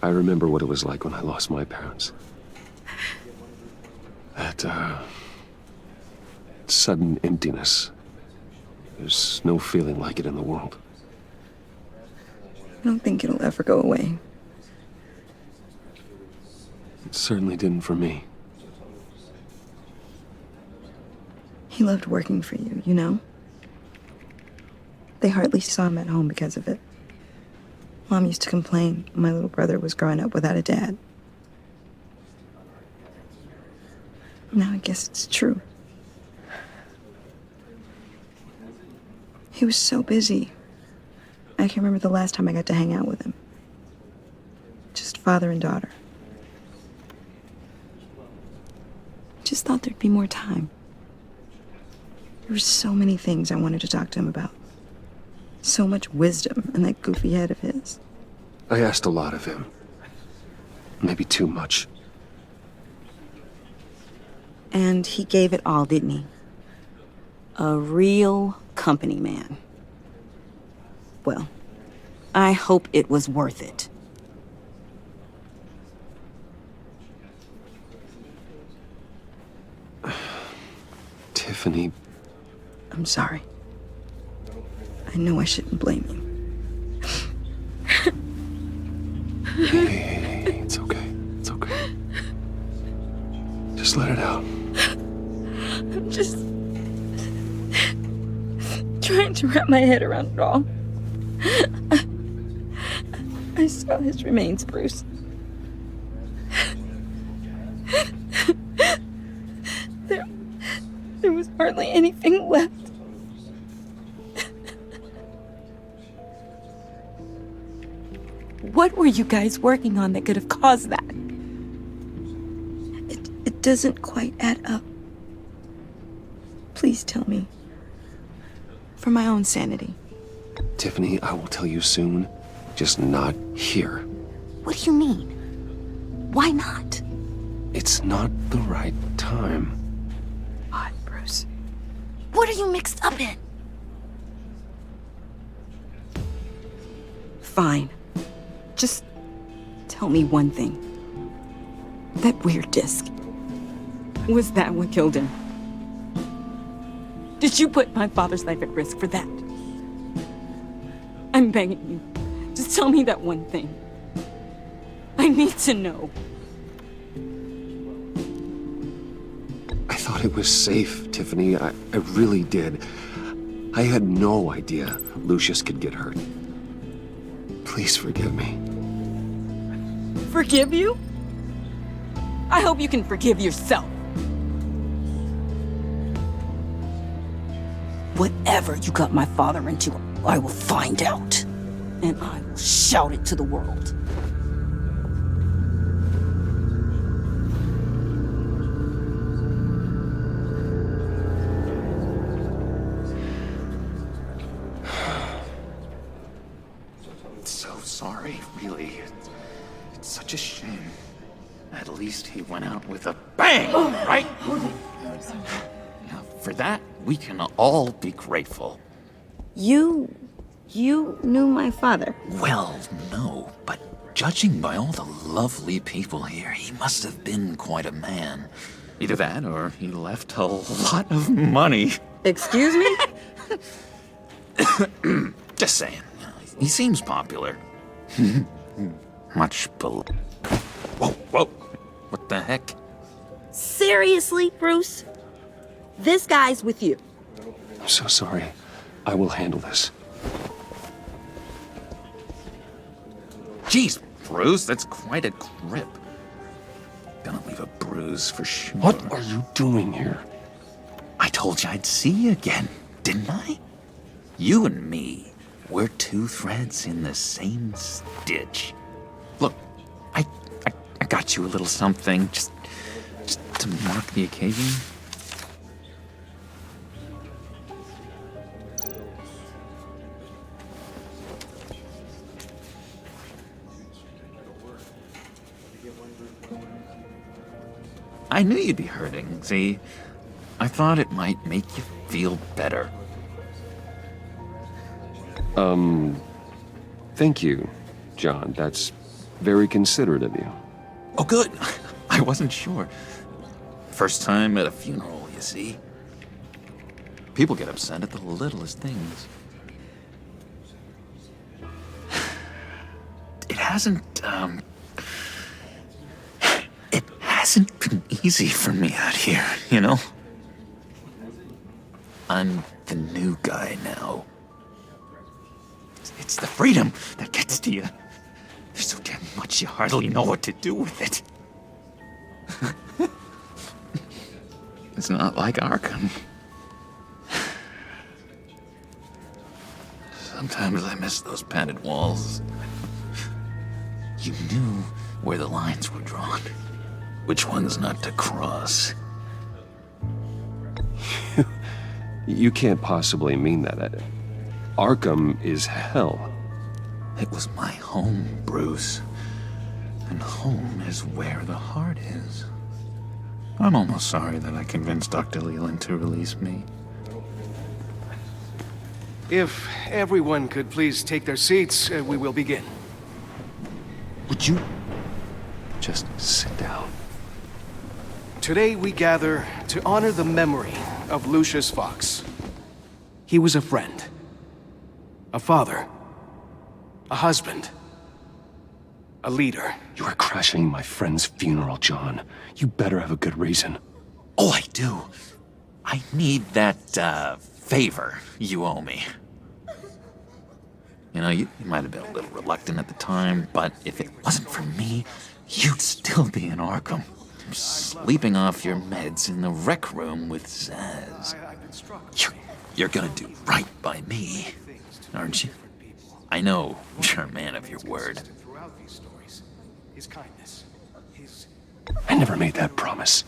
I remember what it was like when I lost my parents. That, sudden emptiness. There's no feeling like it in the world. I don't think it'll ever go away. It certainly didn't for me. He loved working for you, you know? They hardly saw him at home because of it. Mom used to complain my little brother was growing up without a dad. Now I guess it's true. He was so busy. I can remember the last time I got to hang out with him. Just father and daughter. Just thought there'd be more time. There were so many things I wanted to talk to him about. So much wisdom in that goofy head of his. I asked a lot of him. Maybe too much. And he gave it all, didn't he? A real company man. Well, I hope it was worth it. Tiffany. I'm sorry. I know I shouldn't blame you. Hey, it's okay. It's okay. Just let it out. I'm just trying to wrap my head around it all. I saw his remains, Bruce. There was hardly anything left. What were you guys working on that could have caused that? It doesn't quite add up. Please tell me. For my own sanity. Tiffany, I will tell you soon. Just not here. What do you mean? Why not? It's not the right time. What, Bruce? What are you mixed up in? Fine. Just tell me one thing. That weird disc. Was that what killed him? Did you put my father's life at risk for that? I'm begging you. Just tell me that one thing. I need to know. I thought it was safe, Tiffany. I really did. I had no idea Lucius could get hurt. Please forgive me. Forgive you? I hope you can forgive yourself. Whatever you got my father into, I will find out. And I will shout it to the world. So sorry, really. It's such a shame. At least he went out with a bang, right? Now, for that, we can all be grateful. You knew my father? Well, no, but judging by all the lovely people here, he must have been quite a man. Either that, or he left a lot of money. Excuse me? Just saying. He seems popular. Much beloved. Whoa, whoa. What the heck? Seriously, Bruce? This guy's with you. I'm so sorry. I will handle this. Jeez, Bruce, that's quite a grip. Gonna leave a bruise for sure. What are you doing here? I told you I'd see you again, didn't I? You and me, we're two threads in the same stitch. Look, I got you a little something, just to mark the occasion. I knew you'd be hurting, see? I thought it might make you feel better. Thank you, John. That's very considerate of you. Oh, good. I wasn't sure. First time at a funeral, you see. People get upset at the littlest things. It hasn't been easy for me out here, you know? I'm the new guy now. It's the freedom that gets to you. There's so damn much you hardly know what to do with it. It's not like Arkham. Sometimes I miss those padded walls. You knew where the lines were drawn. Which ones not to cross. You can't possibly mean that. Arkham is hell. It was my home, Bruce. And home is where the heart is. I'm almost sorry that I convinced Dr. Leland to release me. If everyone could please take their seats, we will begin. Would you just sit down? Today we gather to honor the memory of Lucius Fox. He was a friend, a father, a husband, a leader. You are crashing my friend's funeral, John. You better have a good reason. Oh, I do. I need that, favor you owe me. You know, you might have been a little reluctant at the time, but if it wasn't for me, you'd still be in Arkham. Sleeping off your meds in the rec room with Zaz. You're gonna do right by me, aren't you? I know you're a man of your word. I never made that promise.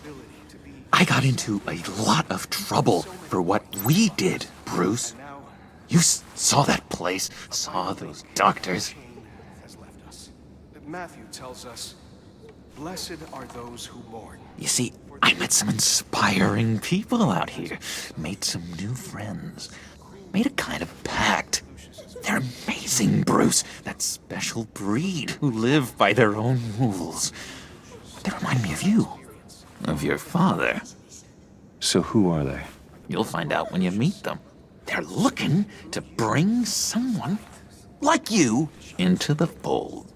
I got into a lot of trouble for what we did, Bruce. You saw that place, saw those doctors. Matthew tells us, blessed are those who mourn. You see, I met some inspiring people out here. Made some new friends. Made a kind of pact. They're amazing, Bruce. That special breed who live by their own rules. They remind me of you. Of your father. So who are they? You'll find out when you meet them. They're looking to bring someone like you into the fold.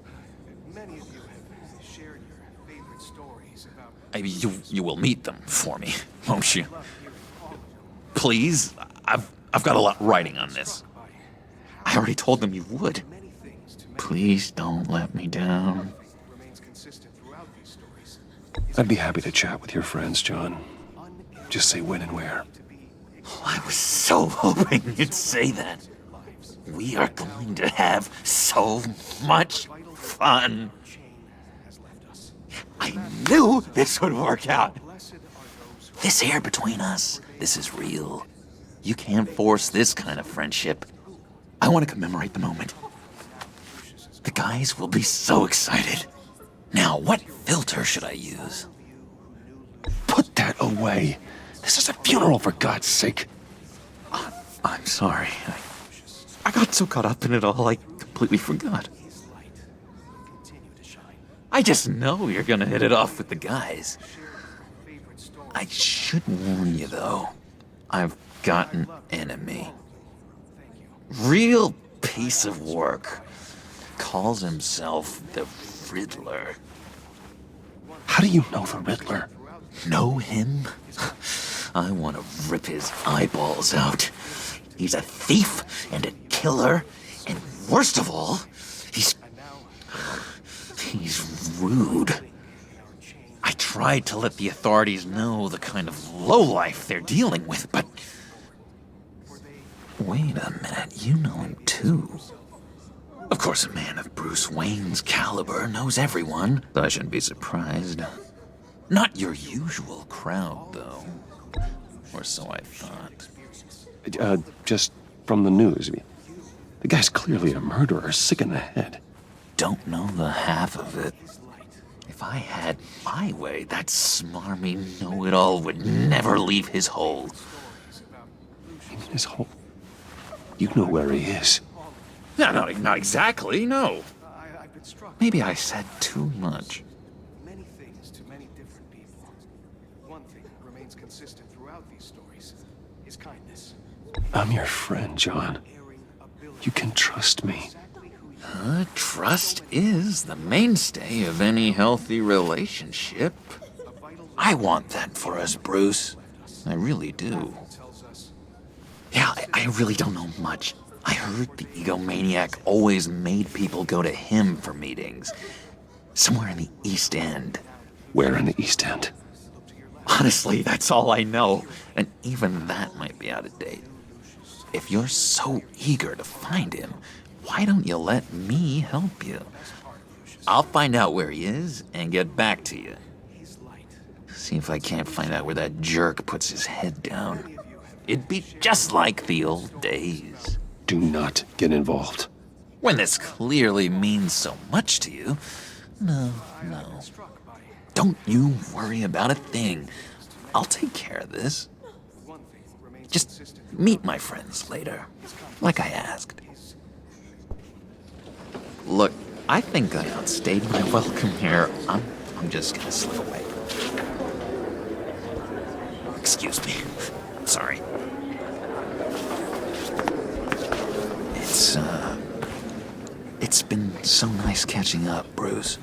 You will meet them for me, won't you? Please, I've got a lot riding on this. I already told them you would. Please don't let me down. I'd be happy to chat with your friends, John. Just say when and where. I was so hoping you'd say that. We are going to have so much fun. I knew this would work out. This air between us, this is real. You can't force this kind of friendship. I want to commemorate the moment. The guys will be so excited. Now, what filter should I use? Put that away. This is a funeral, for God's sake. I'm sorry. I got so caught up in it all, I completely forgot. I just know you're gonna hit it off with the guys. I should warn you, though. I've got an enemy. Real piece of work. Calls himself the Riddler. How do you know the Riddler? Know him? I want to rip his eyeballs out. He's a thief and a killer, and worst of all, he's rude. I tried to let the authorities know the kind of lowlife they're dealing with, but... Wait a minute, you know him too. Of course, a man of Bruce Wayne's caliber knows everyone. I shouldn't be surprised. Not your usual crowd, though. Or so I thought. Just from the news. The guy's clearly a murderer, sick in the head. Don't know the half of it. If I had my way, that smarmy know-it-all would never leave his hole. His hole? You know where he is. No, not exactly, no. Maybe I said too much. Many things to many different people. One thing remains consistent throughout these stories is kindness. I'm your friend, John. You can trust me. Trust is the mainstay of any healthy relationship. I want that for us, Bruce. I really do. Yeah, I really don't know much. I heard the egomaniac always made people go to him for meetings. Somewhere in the East End. Where in the East End? Honestly, that's all I know. And even that might be out of date. If you're so eager to find him, why don't you let me help you? I'll find out where he is and get back to you. See if I can't find out where that jerk puts his head down. It'd be just like the old days. Do not get involved. When this clearly means so much to you. No. Don't you worry about a thing. I'll take care of this. Just meet my friends later, like I asked. Look, I think I outstayed my welcome here. I'm just gonna slip away. Excuse me. Sorry. It's been so nice catching up, Bruce.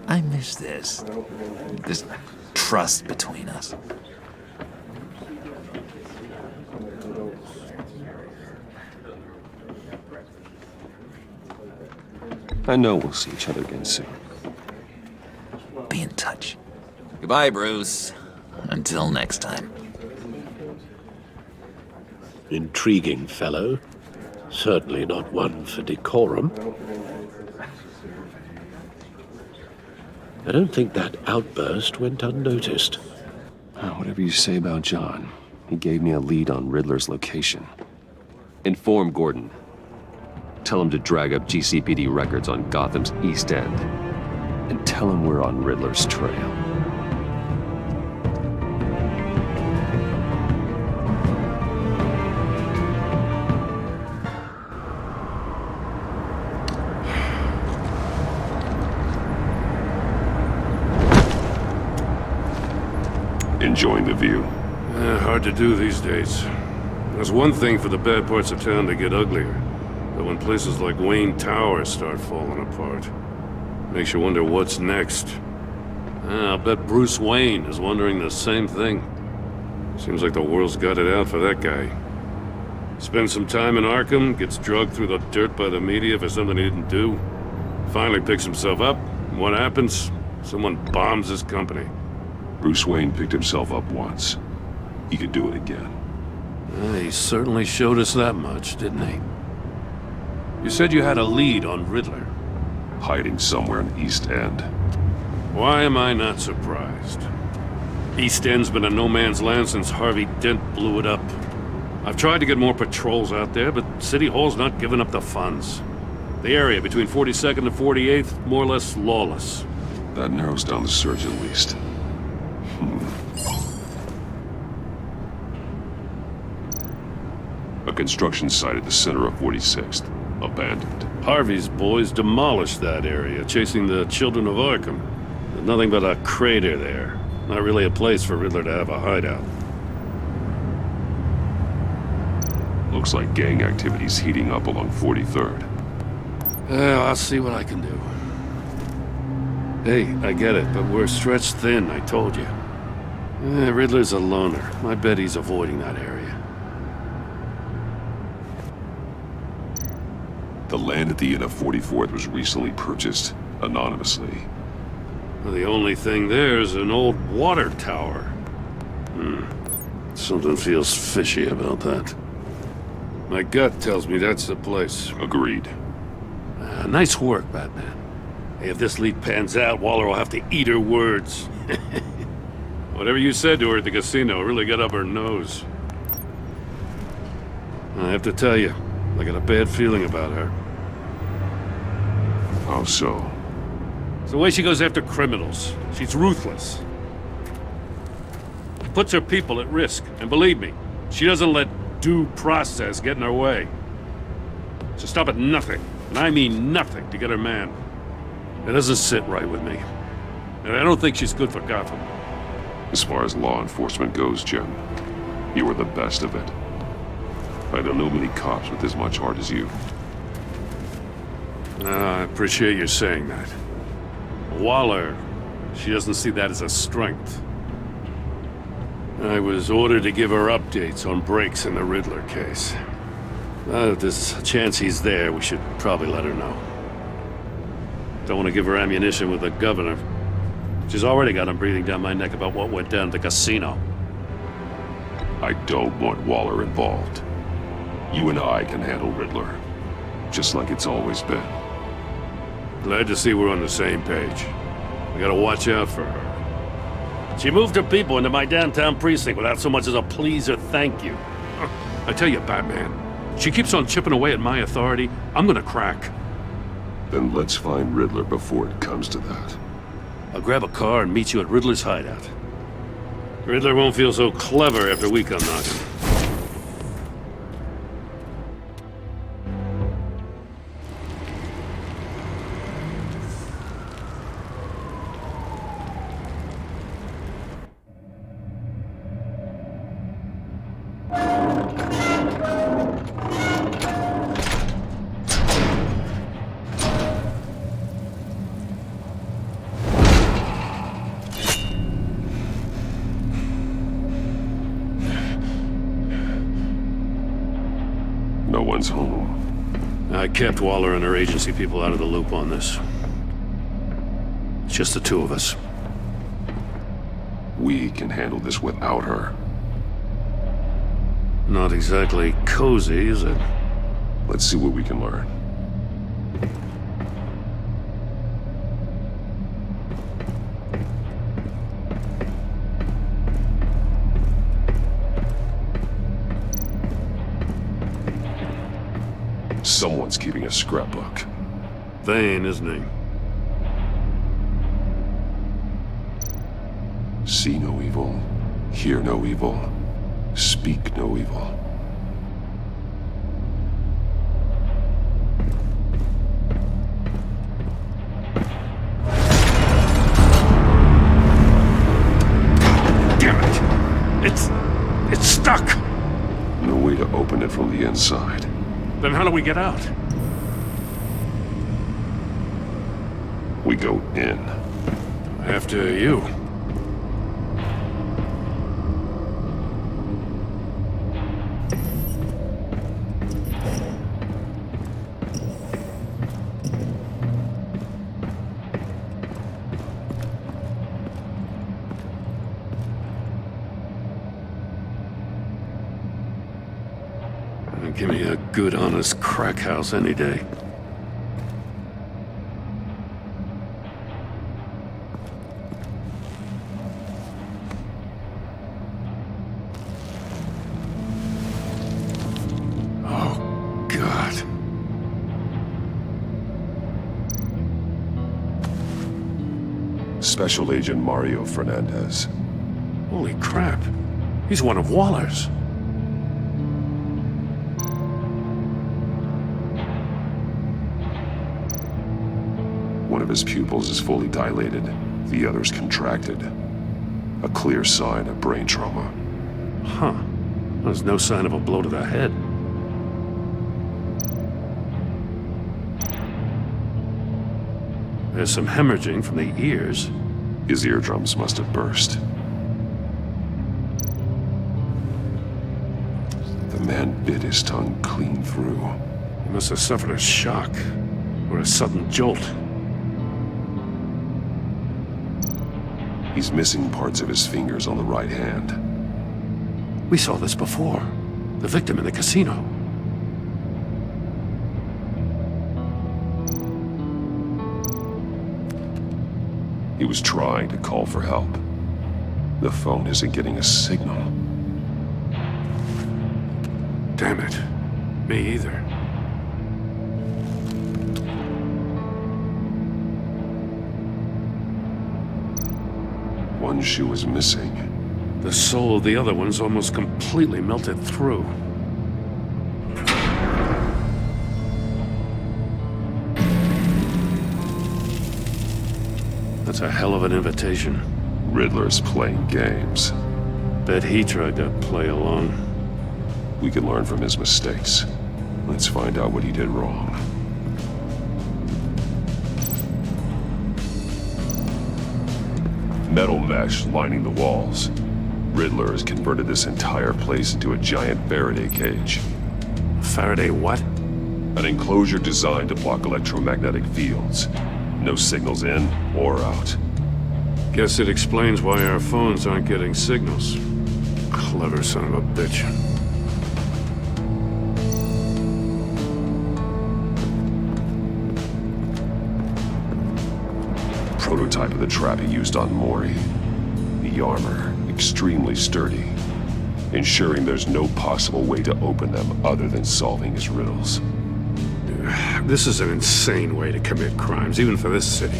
I miss this trust between us. I know we'll see each other again soon. Be in touch. Goodbye, Bruce. Until next time. Intriguing fellow. Certainly not one for decorum. I don't think that outburst went unnoticed. Whatever you say about John, he gave me a lead on Riddler's location. Inform Gordon. Tell him to drag up GCPD records on Gotham's East End. And tell him we're on Riddler's trail. Enjoying the view? Hard to do these days. There's one thing for the bad parts of town to get uglier. But when places like Wayne Tower start falling apart, makes you wonder what's next. I'll bet Bruce Wayne is wondering the same thing. Seems like the world's got it out for that guy. Spends some time in Arkham, gets drugged through the dirt by the media for something he didn't do. Finally picks himself up, and what happens? Someone bombs his company. Bruce Wayne picked himself up once. He could do it again. He certainly showed us that much, didn't he? You said you had a lead on Riddler. Hiding somewhere in the East End. Why am I not surprised? East End's been a no-man's land since Harvey Dent blew it up. I've tried to get more patrols out there, but City Hall's not giving up the funds. The area between 42nd and 48th, more or less lawless. That narrows down the search at least. A construction site at the center of 46th. Abandoned. Harvey's boys demolished that area, chasing the children of Arkham. There's nothing but a crater there. Not really a place for Riddler to have a hideout. Looks like gang activity's heating up along 43rd. I'll see what I can do. Hey, I get it, but we're stretched thin, I told you. Riddler's a loner. I bet he's avoiding that area. The land at the end of 44th was recently purchased, anonymously. Well, the only thing there is an old water tower. Something feels fishy about that. My gut tells me that's the place. Agreed. Nice work, Batman. Hey, if this lead pans out, Waller will have to eat her words. Whatever you said to her at the casino really got up her nose. I have to tell you, I got a bad feeling about her. How so? It's the way she goes after criminals. She's ruthless. Puts her people at risk. And believe me, she doesn't let due process get in her way. So stop at nothing, and I mean nothing, to get her man. It doesn't sit right with me. And I don't think she's good for Gotham. As far as law enforcement goes, Jim, you are the best of it. I don't know many cops with as much heart as you. I appreciate you saying that. Waller, she doesn't see that as a strength. I was ordered to give her updates on breaks in the Riddler case. If there's a chance he's there, we should probably let her know. Don't want to give her ammunition with the governor. She's already got him breathing down my neck about what went down at the casino. I don't want Waller involved. You and I can handle Riddler, just like it's always been. Glad to see we're on the same page. We gotta watch out for her. She moved her people into my downtown precinct without so much as a please or thank you. I tell you, Batman, she keeps on chipping away at my authority. I'm gonna crack. Then let's find Riddler before it comes to that. I'll grab a car and meet you at Riddler's hideout. Riddler won't feel so clever after we come knocking. No one's home. I kept Waller and her agency people out of the loop on this. It's just the two of us. We can handle this without her. Not exactly cozy, is it? Let's see what we can learn. Someone's keeping a scrapbook. Vane, isn't he? See no evil, hear no evil, speak no evil. Damn it! It's stuck! No way to open it from the inside. Then how do we get out? We go in. After you. Give me a good, honest crack house any day. Oh, God. Special Agent Mario Fernandez. Holy crap. He's one of Waller's. One of his pupils is fully dilated, the other's contracted. A clear sign of brain trauma. Huh. There's no sign of a blow to the head. There's some hemorrhaging from the ears. His eardrums must have burst. The man bit his tongue clean through. He must have suffered a shock, or a sudden jolt. He's missing parts of his fingers on the right hand. We saw this before. The victim in the casino. He was trying to call for help. The phone isn't getting a signal. Damn it. Me either. One shoe is missing. The sole of the other one's almost completely melted through. That's a hell of an invitation. Riddler's playing games. Bet he tried to play along. We can learn from his mistakes. Let's find out what he did wrong. Metal mesh lining the walls. Riddler has converted this entire place into a giant Faraday cage. Faraday what? An enclosure designed to block electromagnetic fields. No signals in or out. Guess it explains why our phones aren't getting signals. Clever son of a bitch. Prototype of the trap he used on Mori. The armor, extremely sturdy, ensuring there's no possible way to open them other than solving his riddles. This is an insane way to commit crimes, even for this city.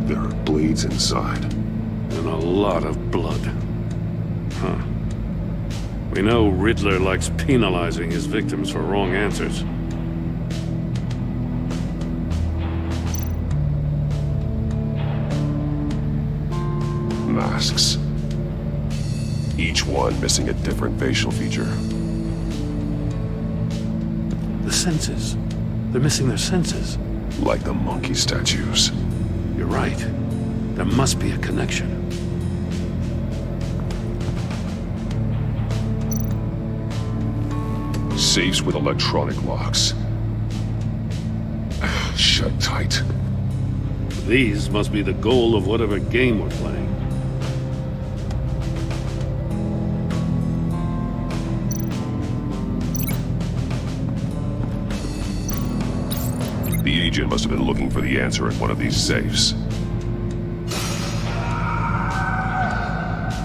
There are blades inside. And a lot of blood. Huh. We know Riddler likes penalizing his victims for wrong answers. Masks. Each one missing a different facial feature. The senses. They're missing their senses. Like the monkey statues. You're right. There must be a connection. Safes with electronic locks. Shut tight. These must be the goal of whatever game we're playing. The agent must have been looking for the answer in one of these safes.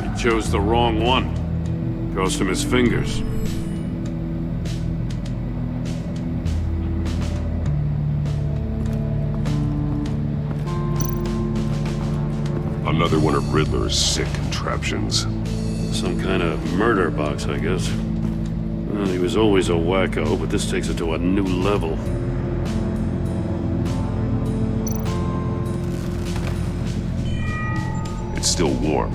He chose the wrong one. Cost him his fingers. Another one of Riddler's sick contraptions. Some kind of murder box, I guess. Well, he was always a wacko, but this takes it to a new level. It's still warm.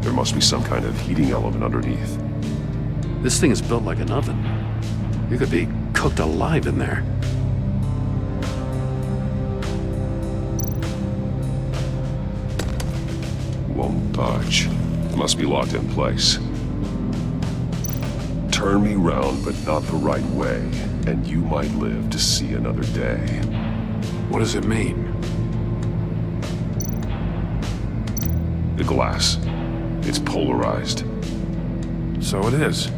There must be some kind of heating element underneath. This thing is built like an oven. You could be cooked alive in there. Won't budge. Must be locked in place. Turn me round, but not the right way, and you might live to see another day. What does it mean? The glass. It's polarized. So it is.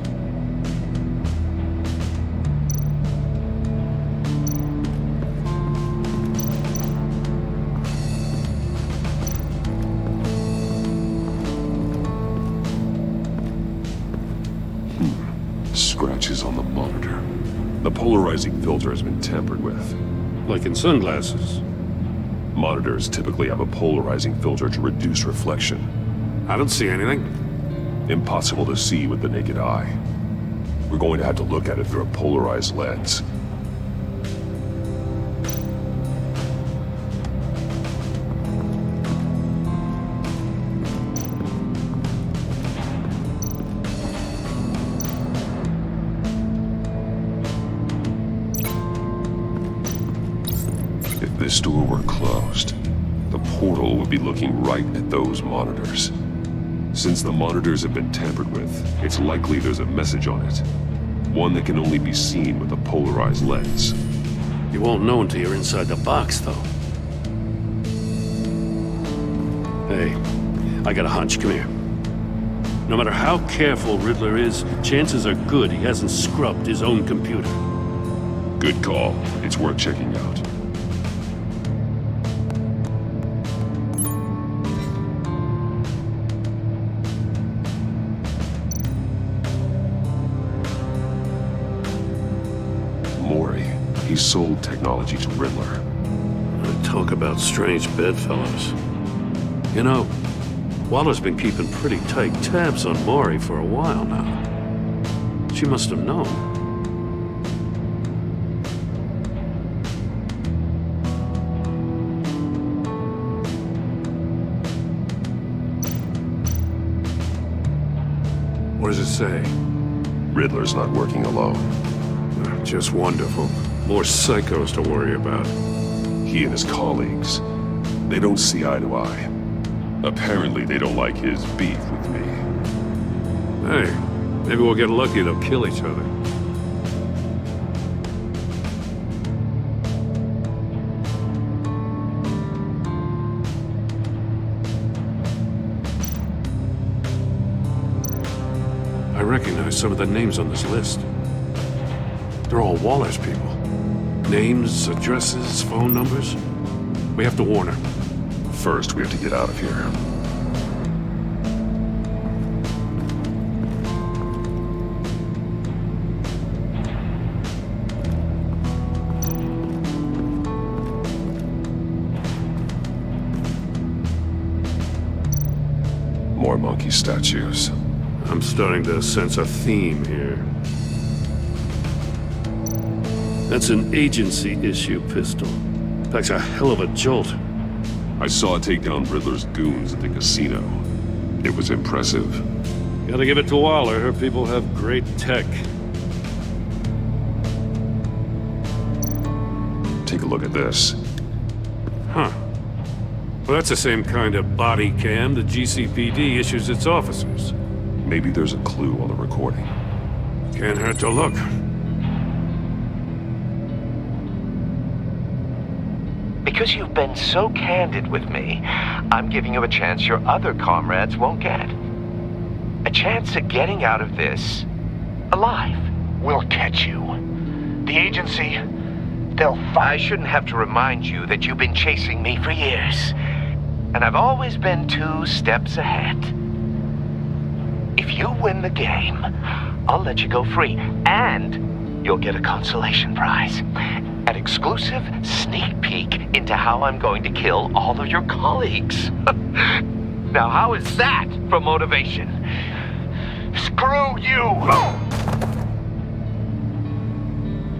Scratches on the monitor. The polarizing filter has been tampered with. Like in sunglasses. Monitors typically have a polarizing filter to reduce reflection. I don't see anything. Impossible to see with the naked eye. We're going to have to look at it through a polarized lens. If this door were closed, the portal would be looking right at those monitors. Since the monitors have been tampered with, it's likely there's a message on it. One that can only be seen with a polarized lens. You won't know until you're inside the box, though. Hey, I got a hunch. Come here. No matter how careful Riddler is, chances are good he hasn't scrubbed his own computer. Good call. It's worth checking out. He sold technology to Riddler. Talk about strange bedfellows. You know, Waller's been keeping pretty tight tabs on Maury for a while now. She must have known. What does it say? Riddler's not working alone. Just wonderful. More psychos to worry about. He and his colleagues, they don't see eye to eye. Apparently they don't like his beef with me. Hey, maybe we'll get lucky they'll kill each other. I recognize some of the names on this list. They're all Waller's people. Names, addresses, phone numbers. We have to warn her. First, we have to get out of here. More monkey statues. I'm starting to sense a theme here. That's an agency-issue pistol. Packs a hell of a jolt. I saw it take down Riddler's goons at the casino. It was impressive. Gotta give it to Waller. Her people have great tech. Take a look at this. Huh. Well, that's the same kind of body cam the GCPD issues its officers. Maybe there's a clue on the recording. Can't hurt to look. Because you've been so candid with me, I'm giving you a chance your other comrades won't get. A chance at getting out of this alive. We'll catch you. The agency, they'll find... I shouldn't have to remind you that you've been chasing me for years. And I've always been 2 steps ahead. If you win the game, I'll let you go free. And you'll get a consolation prize. An exclusive sneak peek into how I'm going to kill all of your colleagues. Now, how is that for motivation? Screw you!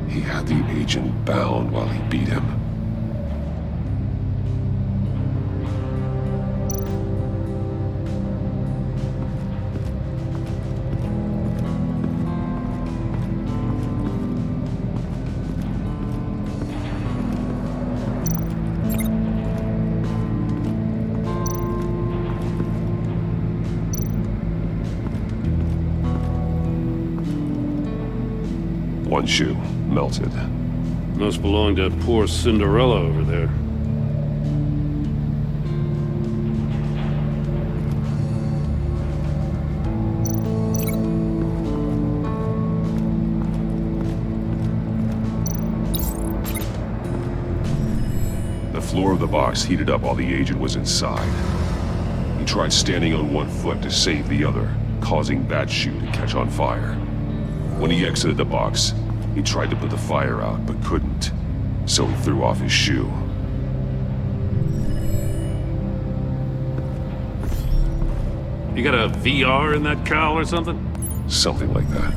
He had the agent bound while he beat him. One shoe, melted. Must belong to poor Cinderella over there. The floor of the box heated up while the agent was inside. He tried standing on one foot to save the other, causing that shoe to catch on fire. When he exited the box, he tried to put the fire out, but couldn't, so he threw off his shoe. You got a VR in that cowl or something? Something like that.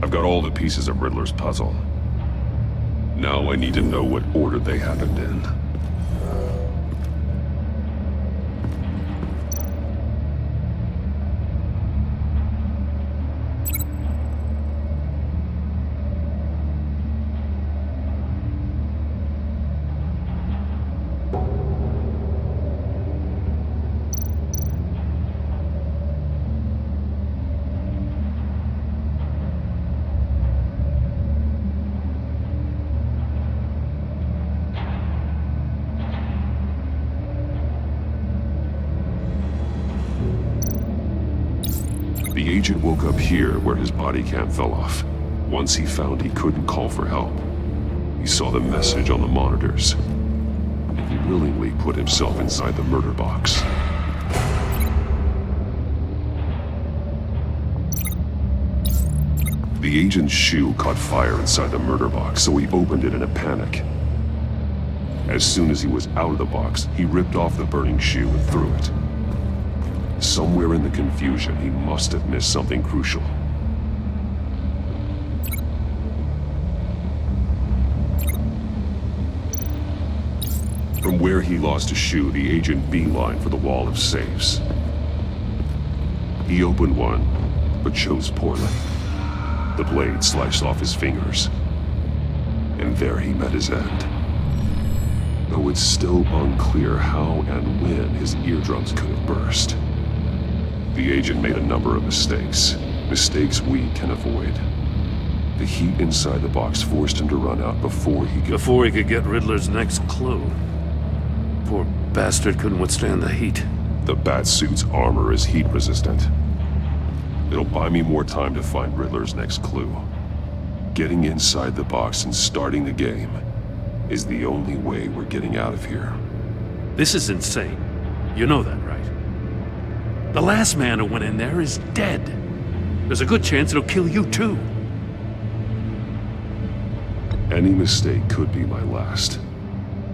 I've got all the pieces of Riddler's puzzle. Now I need to know what order they happened in. The agent woke up here where his body cam fell off. Once he found he couldn't call for help, he saw the message on the monitors, and he willingly put himself inside the murder box. The agent's shoe caught fire inside the murder box, so he opened it in a panic. As soon as he was out of the box, he ripped off the burning shoe and threw it. Somewhere in the confusion, he must have missed something crucial. From where he lost a shoe, the agent beelined for the wall of safes. He opened one, but chose poorly. The blade sliced off his fingers. And there he met his end. Though it's still unclear how and when his eardrums could have burst. The agent made a number of mistakes. Mistakes we can avoid. The heat inside the box forced him to run out before he could get Riddler's next clue. Poor bastard couldn't withstand the heat. The Batsuit's armor is heat resistant. It'll buy me more time to find Riddler's next clue. Getting inside the box and starting the game is the only way we're getting out of here. This is insane. You know that, right? The last man who went in there is dead. There's a good chance it'll kill you too. Any mistake could be my last.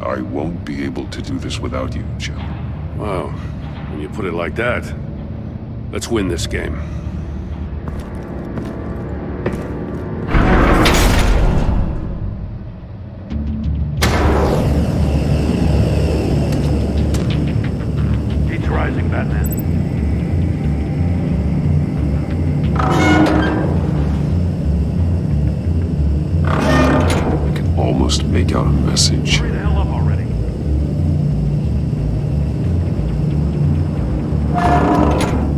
I won't be able to do this without you, Jim. Wow, when you put it like that, let's win this game. Heat's rising, Batman. I can almost make out a message. Hurry the hell up already.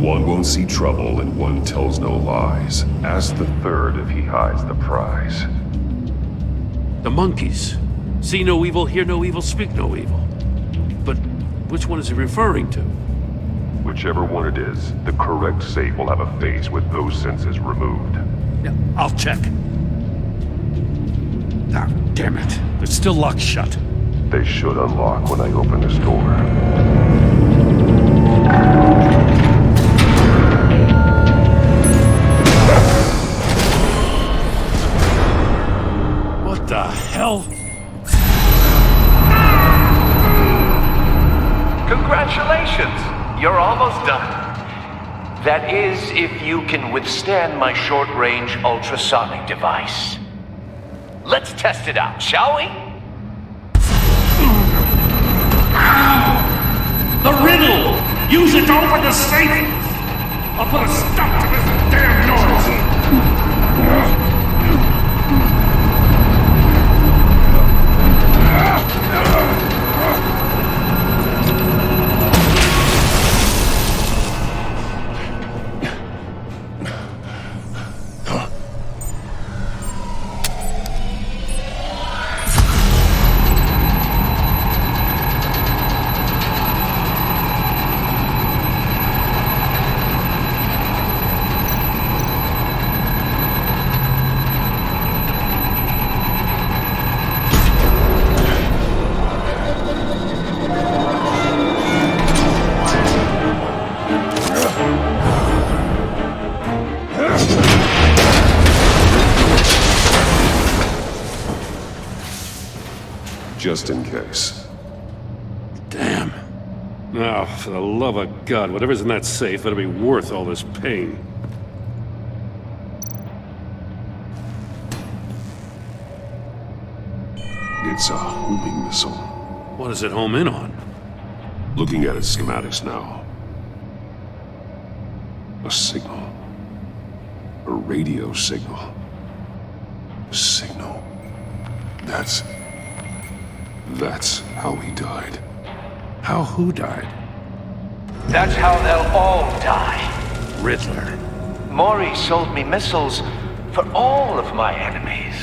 One won't see trouble and one tells no lies. Ask the third if he hides the prize. The monkeys. See no evil, hear no evil, speak no evil. But which one is he referring to? Whichever one it is, the correct safe will have a face with those senses removed. Yeah, I'll check. Ah, damn it. They're still locked shut. They should unlock when I open this door. What the hell? Congratulations! You're almost done. That is, if you can withstand my short-range ultrasonic device. Let's test it out, shall we? The riddle! Use it to open the safe! I'll put a stop to this damn noise! Just in case. Damn. Now, for the love of God, whatever's in that safe better be worth all this pain. It's a homing missile. What does it home in on? Looking at its schematics now. A signal. A radio signal. A signal. That's how he died. How who died? That's how they'll all die. Riddler. Maury sold me missiles for all of my enemies.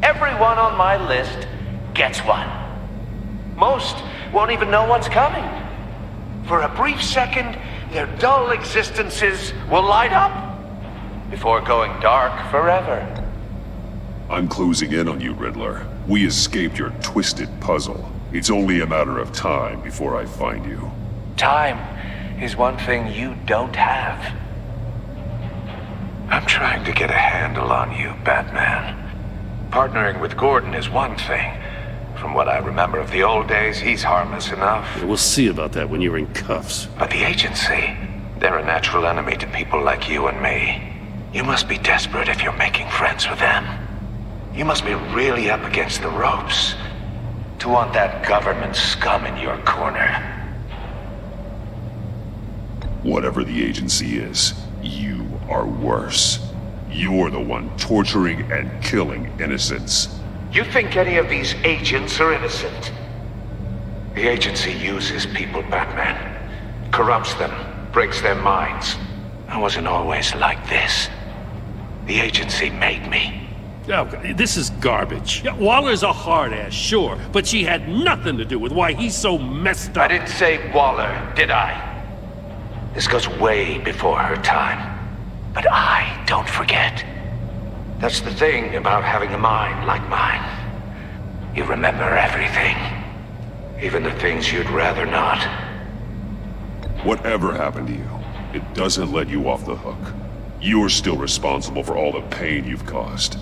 Everyone on my list gets one. Most won't even know what's coming. For a brief second, their dull existences will light up before going dark forever. I'm closing in on you, Riddler. We escaped your twisted puzzle. It's only a matter of time before I find you. Time is one thing you don't have. I'm trying to get a handle on you, Batman. Partnering with Gordon is one thing. From what I remember of the old days, he's harmless enough. Yeah, we'll see about that when you're in cuffs. But the agency, they're a natural enemy to people like you and me. You must be desperate if you're making friends with them. You must be really up against the ropes to want that government scum in your corner. Whatever the agency is, you are worse. You're the one torturing and killing innocents. You think any of these agents are innocent? The agency uses people, Batman. Corrupts them, breaks their minds. I wasn't always like this. The agency made me. Oh, this is garbage. Yeah, Waller's a hard-ass, sure, but she had nothing to do with why he's so messed up. I didn't say Waller, did I? This goes way before her time. But I don't forget. That's the thing about having a mind like mine. You remember everything. Even the things you'd rather not. Whatever happened to you, it doesn't let you off the hook. You're still responsible for all the pain you've caused.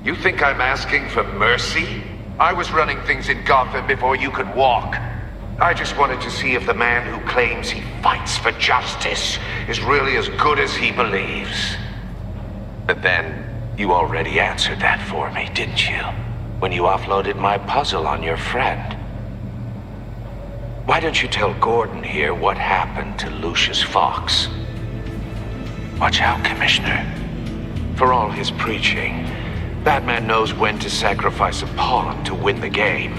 You think I'm asking for mercy? I was running things in Gotham before you could walk. I just wanted to see if the man who claims he fights for justice is really as good as he believes. But then, you already answered that for me, didn't you? When you offloaded my puzzle on your friend. Why don't you tell Gordon here what happened to Lucius Fox? Watch out, Commissioner. For all his preaching, Batman knows when to sacrifice a pawn to win the game.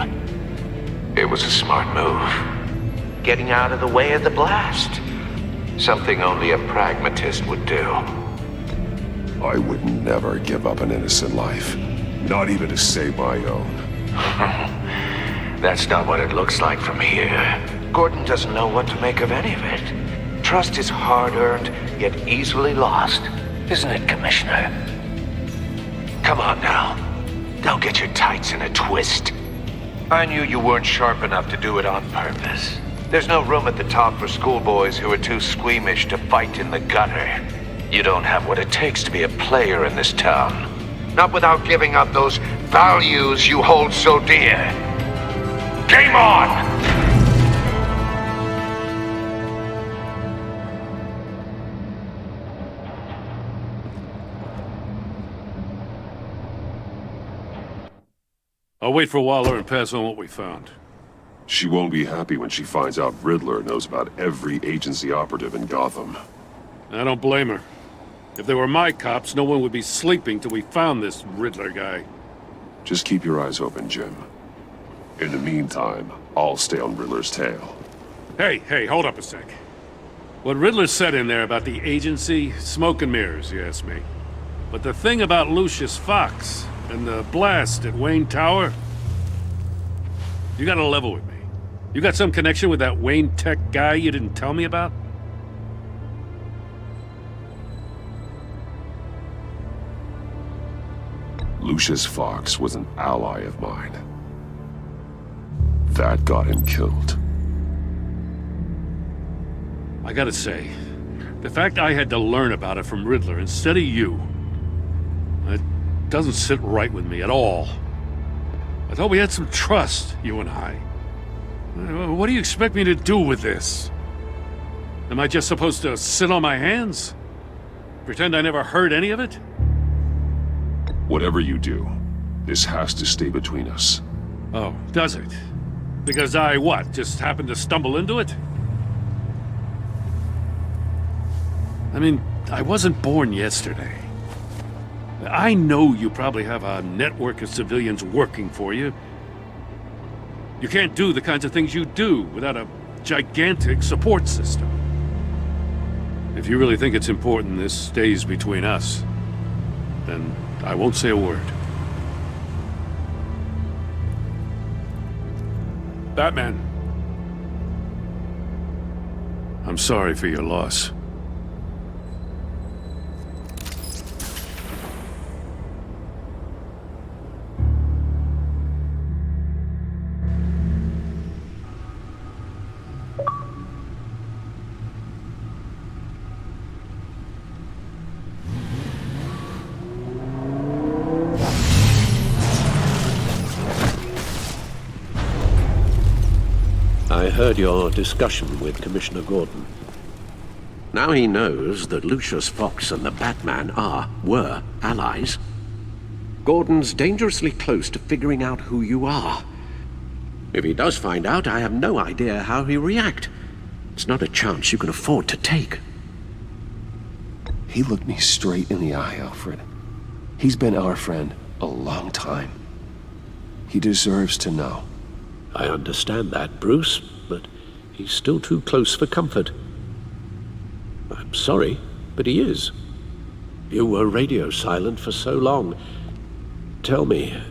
It was a smart move. Getting out of the way of the blast. Something only a pragmatist would do. I would never give up an innocent life. Not even to save my own. That's not what it looks like from here. Gordon doesn't know what to make of any of it. Trust is hard-earned, yet easily lost. Isn't it, Commissioner? Come on now. Don't get your tights in a twist. I knew you weren't sharp enough to do it on purpose. There's no room at the top for schoolboys who are too squeamish to fight in the gutter. You don't have what it takes to be a player in this town. Not without giving up those values you hold so dear. Game on! I'll wait for Waller and pass on what we found. She won't be happy when she finds out Riddler knows about every agency operative in Gotham. I don't blame her. If they were my cops, no one would be sleeping till we found this Riddler guy. Just keep your eyes open, Jim. In the meantime, I'll stay on Riddler's tail. Hey, hold up a sec. What Riddler said in there about the agency, smoke and mirrors, you ask me. But the thing about Lucius Fox and the blast at Wayne Tower, you gotta level with me. You got some connection with that Wayne Tech guy you didn't tell me about? Lucius Fox was an ally of mine. That got him killed. I gotta say, the fact I had to learn about it from Riddler instead of you, it doesn't sit right with me at all. I thought we had some trust, you and I. What do you expect me to do with this? Am I just supposed to sit on my hands? Pretend I never heard any of it? Whatever you do, this has to stay between us. Oh, does it? Because I, what, just happened to stumble into it? I mean, I wasn't born yesterday. I know you probably have a network of civilians working for you. You can't do the kinds of things you do without a gigantic support system. If you really think it's important this stays between us, then I won't say a word. Batman. I'm sorry for your loss. I heard your discussion with Commissioner Gordon. Now he knows that Lucius Fox and the Batman were allies. Gordon's dangerously close to figuring out who you are. If he does find out, I have no idea how he'll react. It's not a chance you can afford to take. He looked me straight in the eye, Alfred. He's been our friend a long time. He deserves to know. I understand that, Bruce, but he's still too close for comfort. I'm sorry, but he is. You were radio silent for so long. Tell me,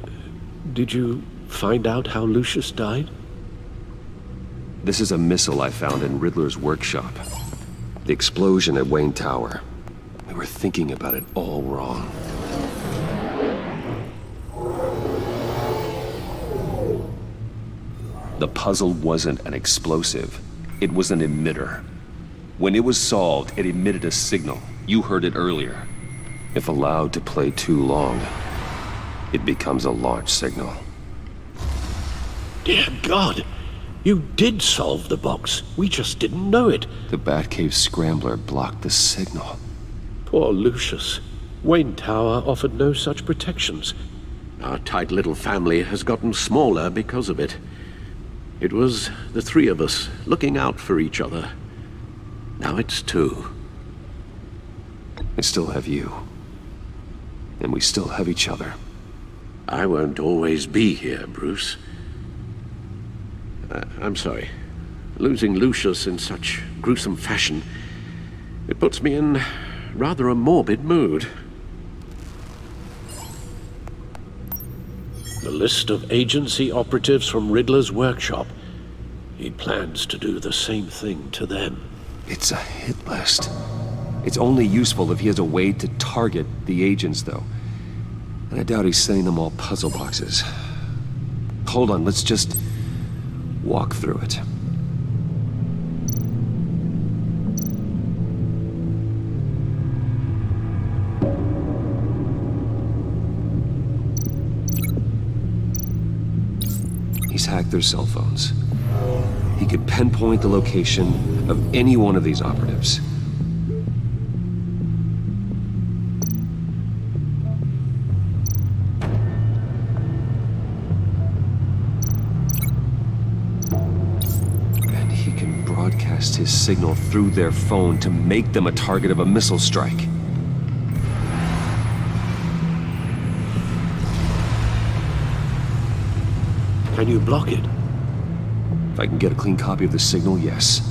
did you find out how Lucius died? This is a missile I found in Riddler's workshop. The explosion at Wayne Tower. We were thinking about it all wrong. The puzzle wasn't an explosive. It was an emitter. When it was solved, it emitted a signal. You heard it earlier. If allowed to play too long, it becomes a launch signal. Dear God! You did solve the box. We just didn't know it. The Batcave scrambler blocked the signal. Poor Lucius. Wayne Tower offered no such protections. Our tight little family has gotten smaller because of it. It was the three of us looking out for each other. Now it's two. I still have you. And we still have each other. I won't always be here, Bruce. I'm sorry. Losing Lucius in such gruesome fashion, it puts me in rather a morbid mood. The list of agency operatives from Riddler's workshop. He plans to do the same thing to them. It's a hit list. It's only useful if he has a way to target the agents, though. And I doubt he's sending them all puzzle boxes. Hold on, let's just walk through it. He's hacked their cell phones. He could pinpoint the location of any one of these operatives. And he can broadcast his signal through their phone to make them a target of a missile strike. Can you block it? If I can get a clean copy of the signal, yes.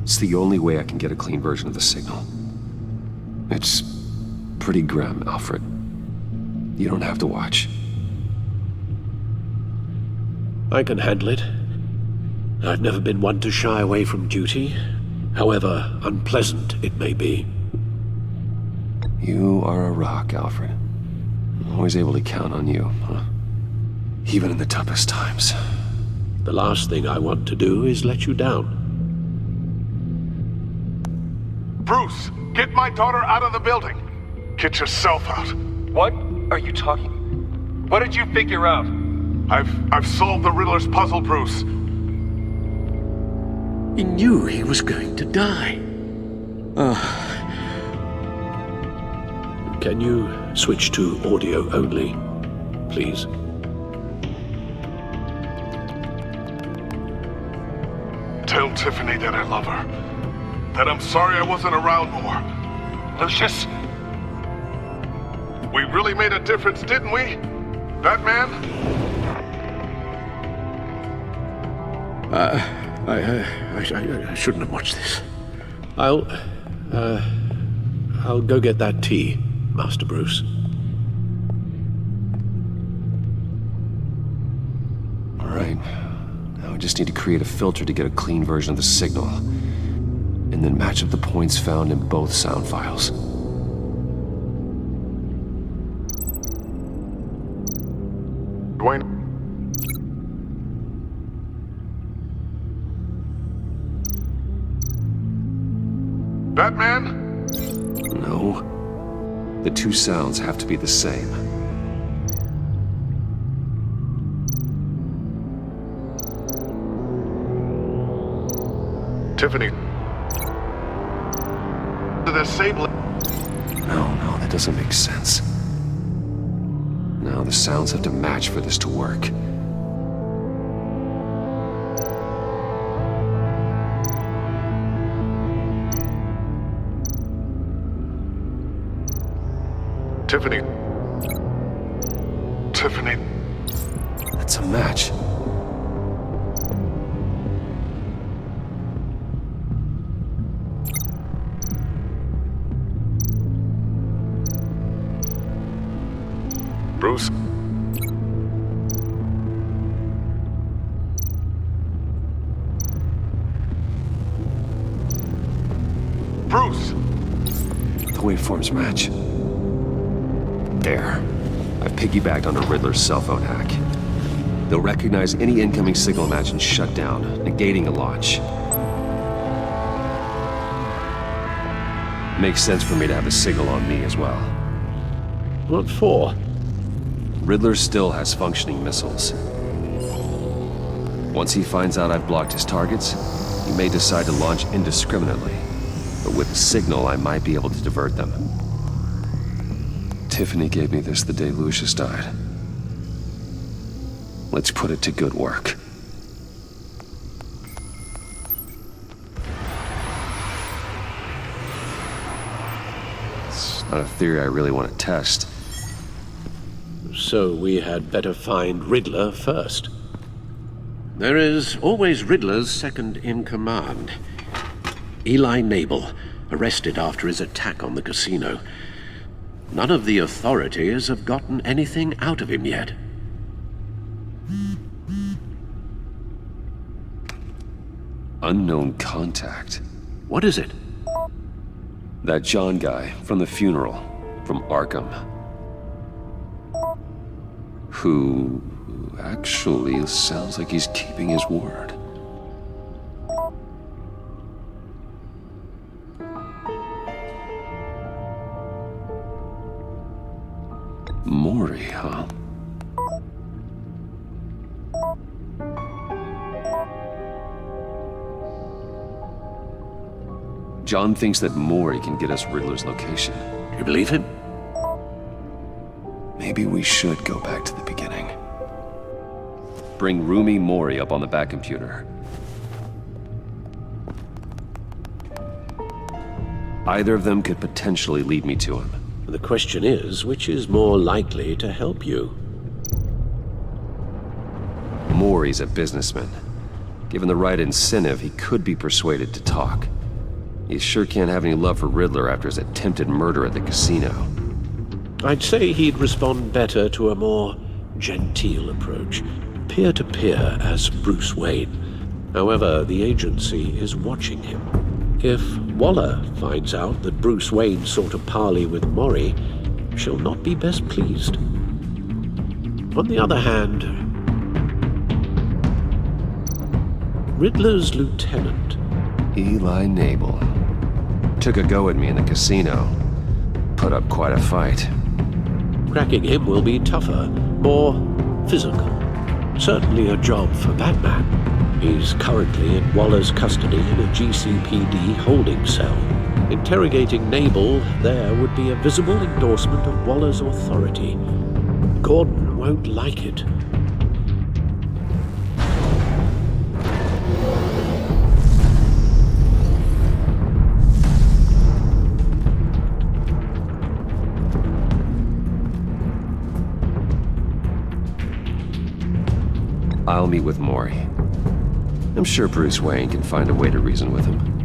It's the only way I can get a clean version of the signal. It's pretty grim, Alfred. You don't have to watch. I can handle it. I've never been one to shy away from duty, however unpleasant it may be. You are a rock, Alfred. I'm always able to count on you, huh? Even in the toughest times. The last thing I want to do is let you down. Bruce, get my daughter out of the building. Get yourself out. What are you talking? What did you figure out? I've solved the Riddler's puzzle, Bruce. He knew he was going to die. Can you switch to audio only, please? Tell Tiffany that I love her. That I'm sorry I wasn't around more. Lucius? We really made a difference, didn't we? Batman? I shouldn't have watched this. I'll go get that tea, Master Bruce. All right. Now I just need to create a filter to get a clean version of the signal. And then match up the points found in both sound files. Dwayne? Batman? No. The two sounds have to be the same. Tiffany. The disabling. No, that doesn't make sense. No, the sounds have to match for this to work. Tiffany. Tiffany. That's a match. Bruce. Bruce! The waveforms match. There. I've piggybacked on a Riddler's cell phone hack. They'll recognize any incoming signal match and shut down, negating a launch. Makes sense for me to have the signal on me as well. What for? Riddler still has functioning missiles. Once he finds out I've blocked his targets, he may decide to launch indiscriminately. But with the signal, I might be able to divert them. Tiffany gave me this the day Lucius died. Let's put it to good work. It's not a theory I really want to test. So we had better find Riddler first. There is always Riddler's second in command. Eli Nabel, arrested after his attack on the casino. None of the authorities have gotten anything out of him yet. Unknown contact. What is it? That John guy from the funeral, from Arkham. Who actually sounds like he's keeping his word. Maury, huh? John thinks that Maury can get us Riddler's location. You believe him? Maybe we should go back to the beginning. Bring Rumi Maury up on the back computer. Either of them could potentially lead me to him. The question is, which is more likely to help you? Maury's a businessman. Given the right incentive, he could be persuaded to talk. He sure can't have any love for Riddler after his attempted murder at the casino. I'd say he'd respond better to a more genteel approach, peer-to-peer as Bruce Wayne. However, the agency is watching him. If Waller finds out that Bruce Wayne sought a parley with Maury, she'll not be best pleased. On the other hand, Riddler's lieutenant, Eli Nabel, took a go at me in the casino. Put up quite a fight. Cracking him will be tougher, more physical. Certainly a job for Batman. He's currently in Waller's custody in a GCPD holding cell. Interrogating Nabel there would be a visible endorsement of Waller's authority. Gordon won't like it. I'll meet with Maury. I'm sure Bruce Wayne can find a way to reason with him.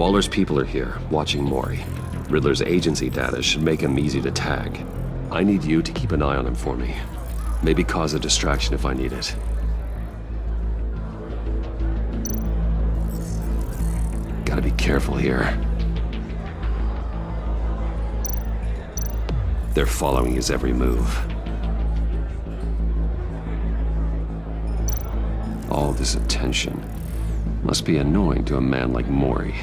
Waller's people are here, watching Maury. Riddler's agency data should make him easy to tag. I need you to keep an eye on him for me. Maybe cause a distraction if I need it. Gotta be careful here. They're following his every move. All this attention must be annoying to a man like Maury.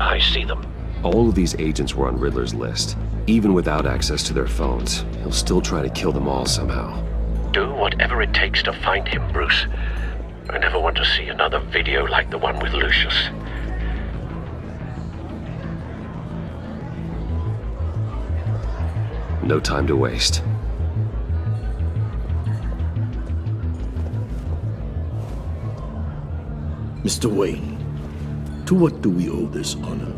I see them. All of these agents were on Riddler's list. Even without access to their phones, he'll still try to kill them all somehow. Do whatever it takes to find him, Bruce. I never want to see another video like the one with Lucius. No time to waste. Mr. Wayne, to what do we owe this honor?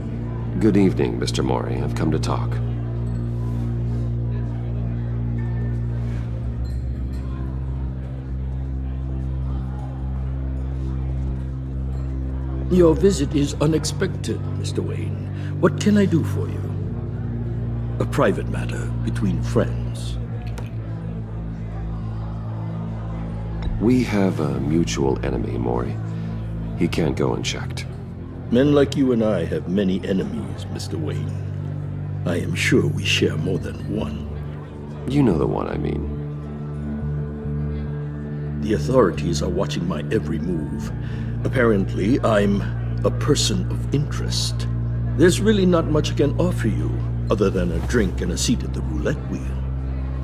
Good evening, Mr. Maury. I've come to talk. Your visit is unexpected, Mr. Wayne. What can I do for you? A private matter between friends. We have a mutual enemy, Maury. He can't go unchecked. Men like you and I have many enemies, Mr. Wayne. I am sure we share more than one. You know the one I mean. The authorities are watching my every move. Apparently, I'm a person of interest. There's really not much I can offer you, other than a drink and a seat at the roulette wheel.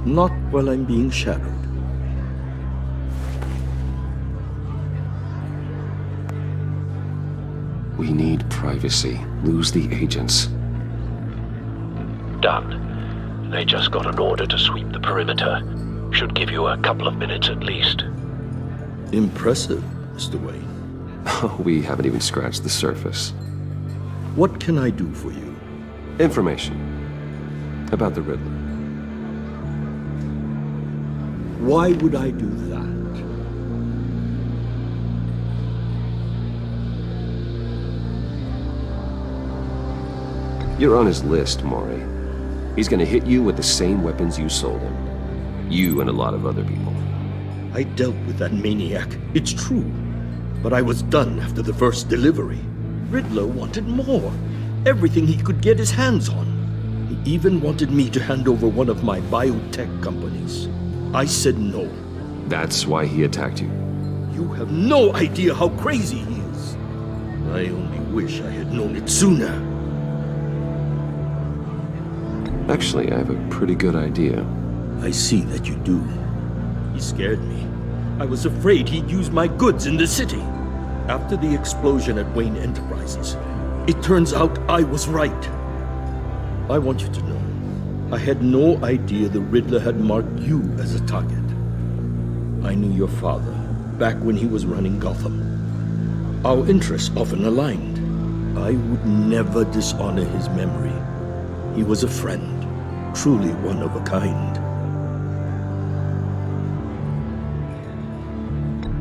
Not while I'm being shadowed. We need privacy. Lose the agents. Done. They just got an order to sweep the perimeter. Should give you a couple of minutes at least. Impressive, Mr. Wayne. We haven't even scratched the surface. What can I do for you? Information. About the Riddler. Why would I do that? You're on his list, Maury. He's gonna hit you with the same weapons you sold him. You and a lot of other people. I dealt with that maniac, it's true. But I was done after the first delivery. Riddler wanted more. Everything he could get his hands on. He even wanted me to hand over one of my biotech companies. I said no. That's why he attacked you? You have no idea how crazy he is. I only wish I had known it sooner. Actually, I have a pretty good idea. I see that you do. He scared me. I was afraid he'd use my goods in the city. After the explosion at Wayne Enterprises, it turns out I was right. I want you to know, I had no idea the Riddler had marked you as a target. I knew your father back when he was running Gotham. Our interests often aligned. I would never dishonor his memory. He was a friend, truly one of a kind.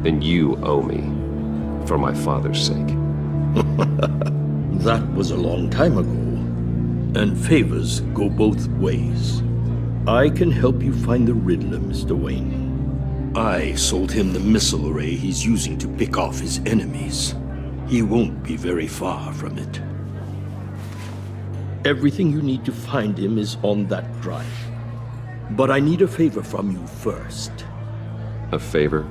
Then you owe me, for my father's sake. That was a long time ago, and favors go both ways. I can help you find the Riddler, Mr. Wayne. I sold him the missile array he's using to pick off his enemies. He won't be very far from it. Everything you need to find him is on that drive. But I need a favor from you first. A favor?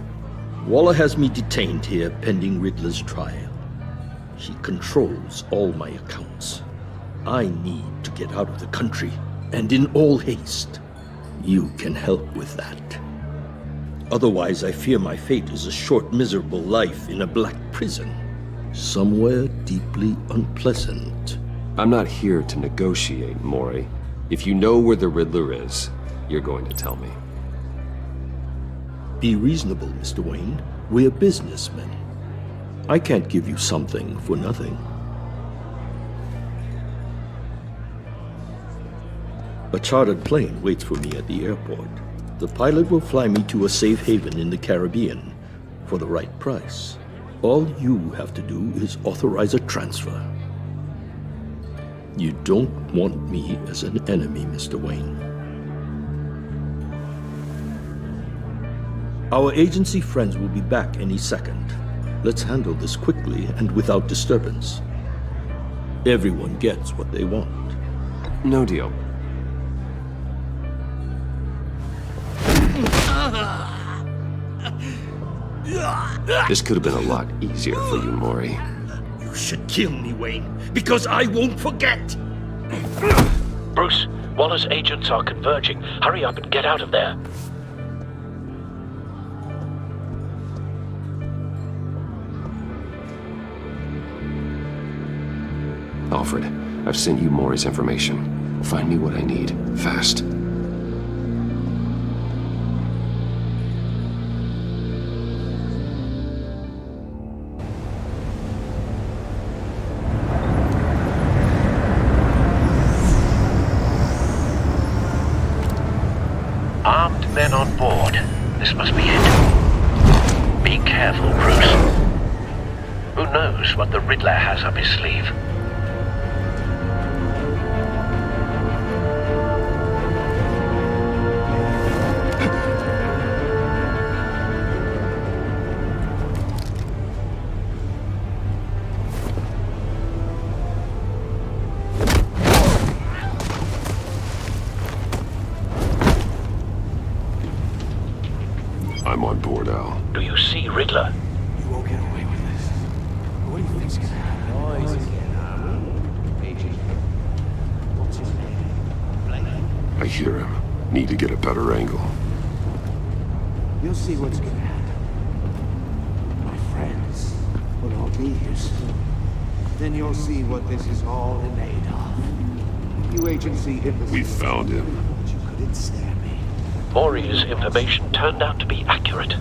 Waller has me detained here pending Riddler's trial. He controls all my accounts. I need to get out of the country, and in all haste. You can help with that. Otherwise, I fear my fate is a short, miserable life in a black prison. Somewhere deeply unpleasant. I'm not here to negotiate, Maury. If you know where the Riddler is, you're going to tell me. Be reasonable, Mr. Wayne. We're businessmen. I can't give you something for nothing. A chartered plane waits for me at the airport. The pilot will fly me to a safe haven in the Caribbean for the right price. All you have to do is authorize a transfer. You don't want me as an enemy, Mr. Wayne. Our agency friends will be back any second. Let's handle this quickly and without disturbance. Everyone gets what they want. No deal. This could have been a lot easier for you, Maury. You should kill me, Wayne, because I won't forget! Bruce, Waller's agents are converging. Hurry up and get out of there. Alfred, I've sent you Maury's information. Find me what I need, fast. Armed men on board. This must be it. Be careful, Bruce. Who knows what the Riddler has up his sleeve? I'm on board, Al. Do you see Riddler? You won't get away with this. What do you think's gonna happen? Noise again, Agent. What's his name? I hear him. Need to get a better angle. You'll see what's gonna happen. My friends will all be here soon. Then you'll see what this is all in aid of. You agency hit the... We found him. But you couldn't stand me. Maury's information turned out to be accurate.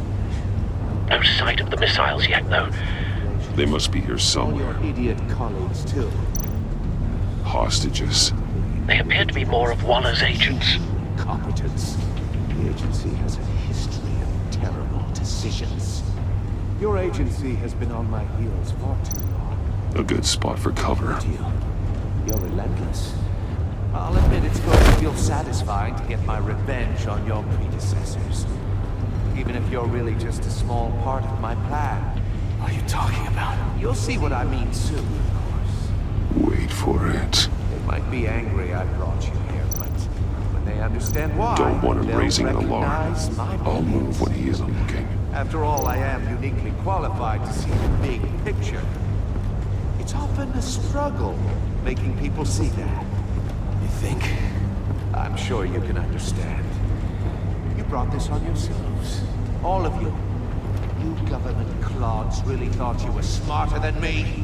No sight of the missiles yet, though. They must be here somewhere. Your idiot colleagues, too. Hostages. They appear to be more of Waller's agents. Competence. The agency has a history of terrible decisions. Your agency has been on my heels far too long. A good spot for cover. You're relentless. I'll admit it's going to feel satisfying to get my revenge on your predecessors. Even if you're really just a small part of my plan. What are you talking about? You'll see what I mean soon, of course. Wait for it. They might be angry I brought you here, but when they understand why, Don't want him they'll raising an alarm. recognize my I'll motives. move when he isn't looking. After all, I am uniquely qualified to see the big picture. It's often a struggle making people see that. You think? I'm sure you can understand. You brought this on yourselves. All of you. You government clods really thought you were smarter than me.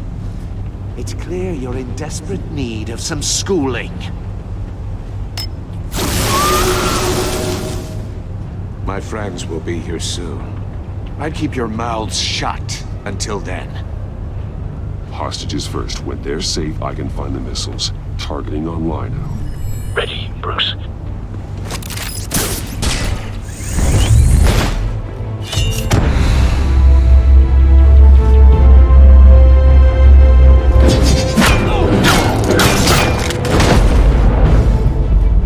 It's clear you're in desperate need of some schooling. My friends will be here soon. I'd keep your mouths shut until then. Hostages first. When they're safe, I can find the missiles. Targeting online now. Ready, Bruce.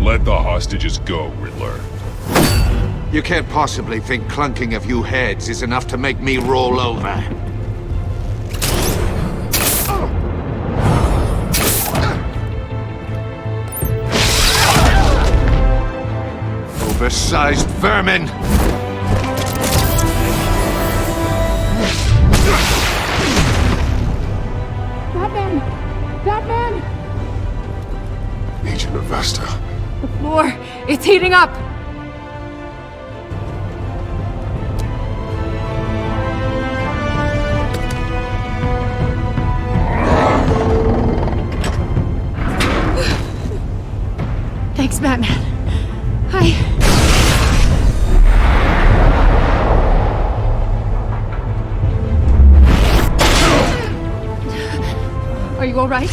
Let the hostages go, Riddler. You can't possibly think clunking a few heads is enough to make me roll over. Oversized vermin! Batman! Batman! Agent Avesta. The floor, it's heating up! Thanks, Batman. Are you all right?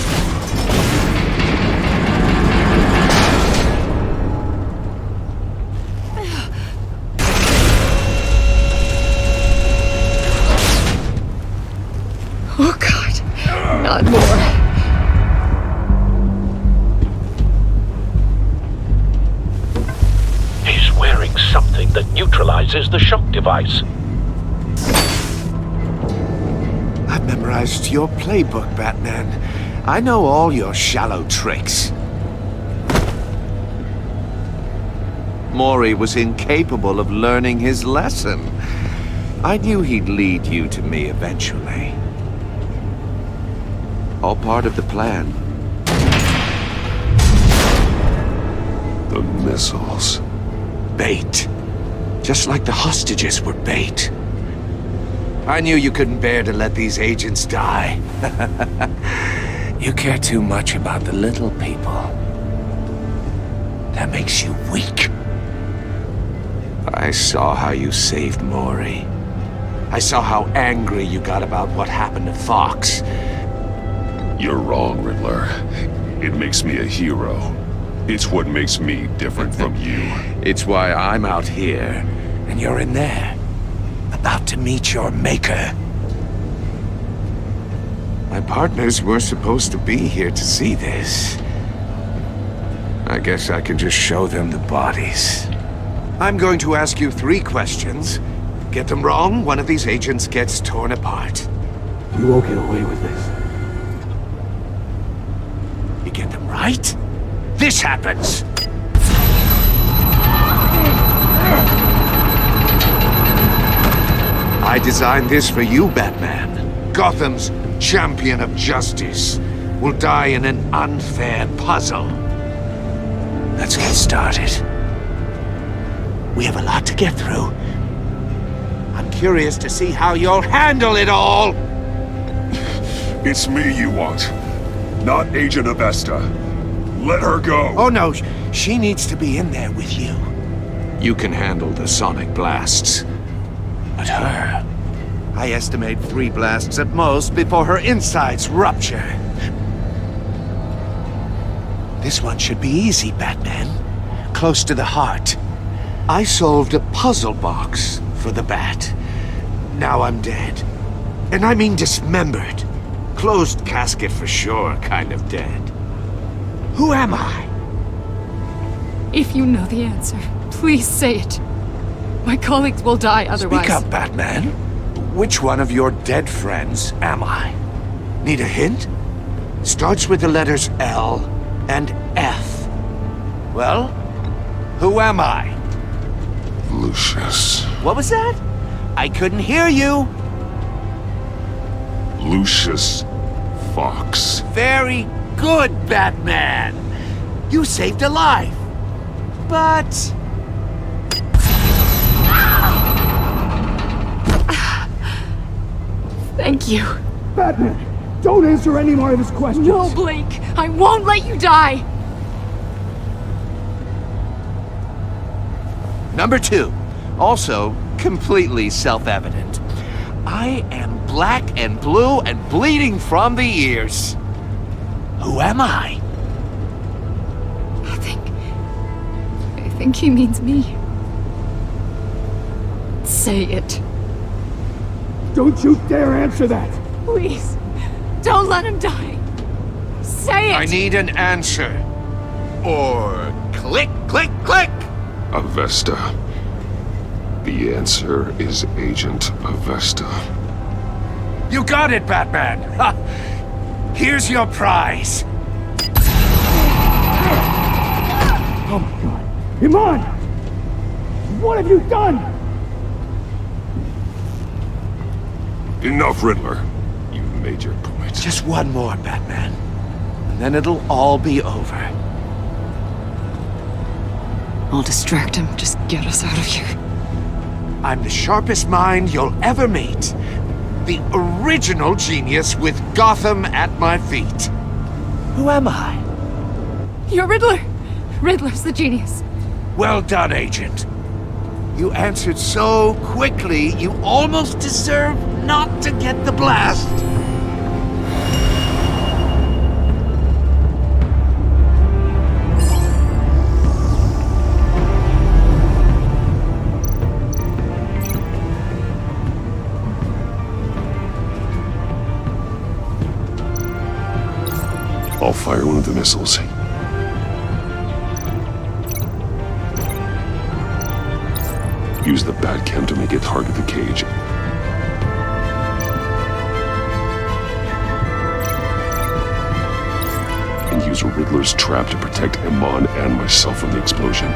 device. I've memorized your playbook, Batman. I know all your shallow tricks. Maury was incapable of learning his lesson. I knew he'd lead you to me eventually. All part of the plan. The missiles. Bait. Just like the hostages were bait. I knew you couldn't bear to let these agents die. You care too much about the little people. That makes you weak. I saw how you saved Maury. I saw how angry you got about what happened to Fox. You're wrong, Riddler. It makes me a hero. It's what makes me different from you. It's why I'm out here, and you're in there. About to meet your maker. My partners were supposed to be here to see this. I guess I can just show them the bodies. I'm going to ask you 3 questions. Get them wrong, one of these agents gets torn apart. You won't get away with this. You get them right, this happens! I designed this for you, Batman. Gotham's champion of justice will die in an unfair puzzle. Let's get started. We have a lot to get through. I'm curious to see how you'll handle it all! It's me you want, not Agent Avesta. Let her go! Oh no, she needs to be in there with you. You can handle the sonic blasts. But her... I estimate 3 blasts at most before her insides rupture. This one should be easy, Batman. Close to the heart. I solved a puzzle box for the Bat. Now I'm dead. And I mean dismembered. Closed casket for sure, kind of dead. Who am I? If you know the answer, please say it. My colleagues will die otherwise. Speak up, Batman. Which one of your dead friends am I? Need a hint? Starts with the letters L and F. Well, who am I? Lucius. What was that? I couldn't hear you. Lucius Fox. Very good, Batman. You saved a life. But... Thank you. Batman, don't answer any more of his questions. No, Blake. I won't let you die. Number 2. Also completely self-evident. I am black and blue and bleeding from the ears. Who am I? I think he means me. Say it. Don't you dare answer that! Please, don't let him die. Say it! I need an answer. Or click, click, click! Avesta. The answer is Agent Avesta. You got it, Batman! Ha! Here's your prize. Oh my god. Iman! What have you done? Enough, Riddler. You've made your point. Just one more, Batman. And then it'll all be over. I'll distract him. Just get us out of here. I'm the sharpest mind you'll ever meet. The original genius with Gotham at my feet. Who am I? You're Riddler. Riddler's the genius. Well done, Agent. You answered so quickly, you almost deserve not to get the blast. I'll fire one of the missiles. Use the Batcam to make it target the cage. And use Riddler's trap to protect Iman and myself from the explosion.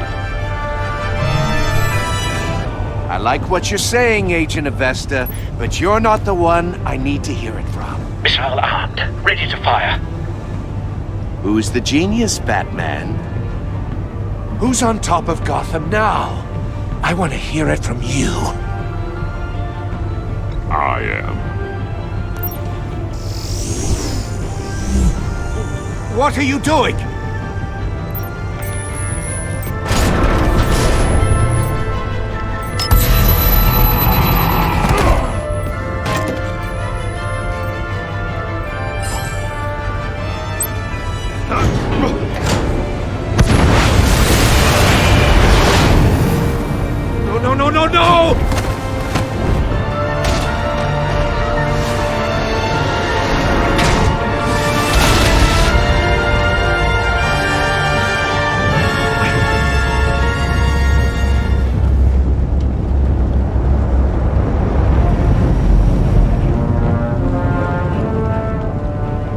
I like what you're saying, Agent Avesta, but you're not the one I need to hear it from. Missile armed, ready to fire. Who's the genius, Batman? Who's on top of Gotham now? I want to hear it from you. I am. What are you doing? No!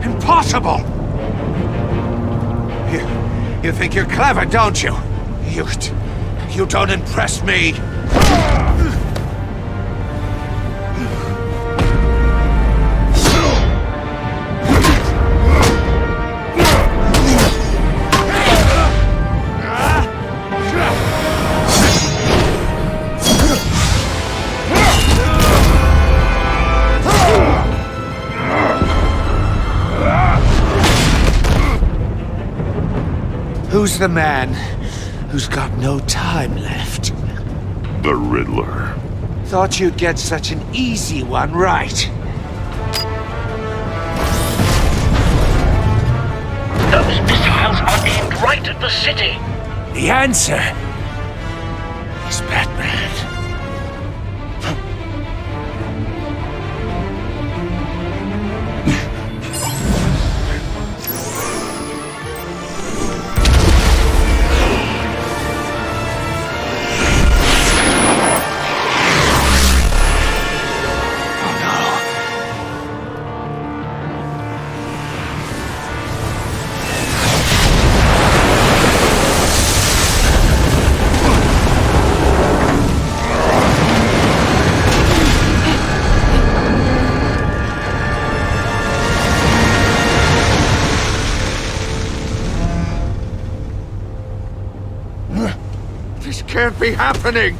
Impossible! You think you're clever, don't you? You don't impress me. Who's the man who's got no time left? The Riddler. Thought you'd get such an easy one right. Those missiles are aimed right at the city. The answer is Batman. This can't be happening!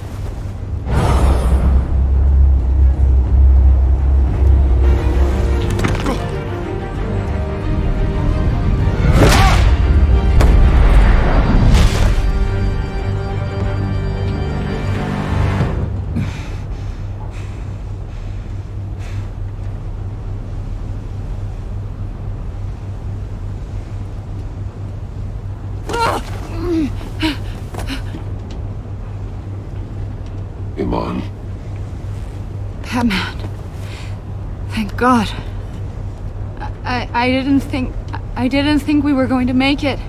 Iman. Batman. Thank God. I didn't think we were going to make it.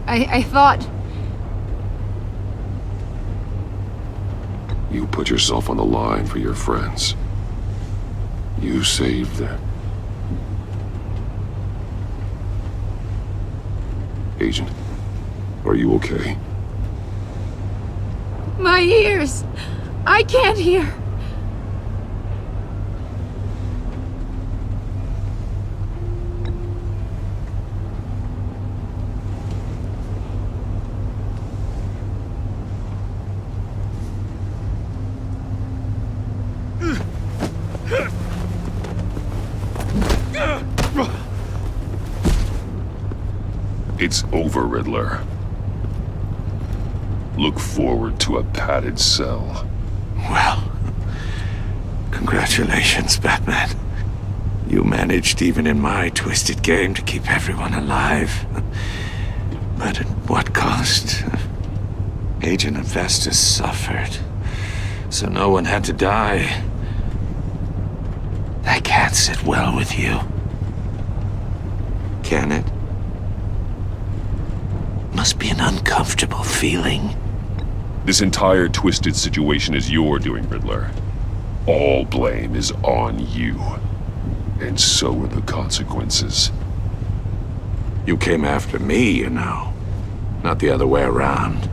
I thought... You put yourself on the line for your friends. You saved them. Agent, are you okay? My ears! I can't hear! It's over, Riddler. Look forward to a padded cell. Well, congratulations, Batman. You managed, even in my twisted game, to keep everyone alive. But at what cost? Agent Avesta suffered, so no one had to die. That can't sit well with you. Can it? Must be an uncomfortable feeling. This entire twisted situation is your doing, Riddler. All blame is on you. And so are the consequences. You came after me, you know. Not the other way around.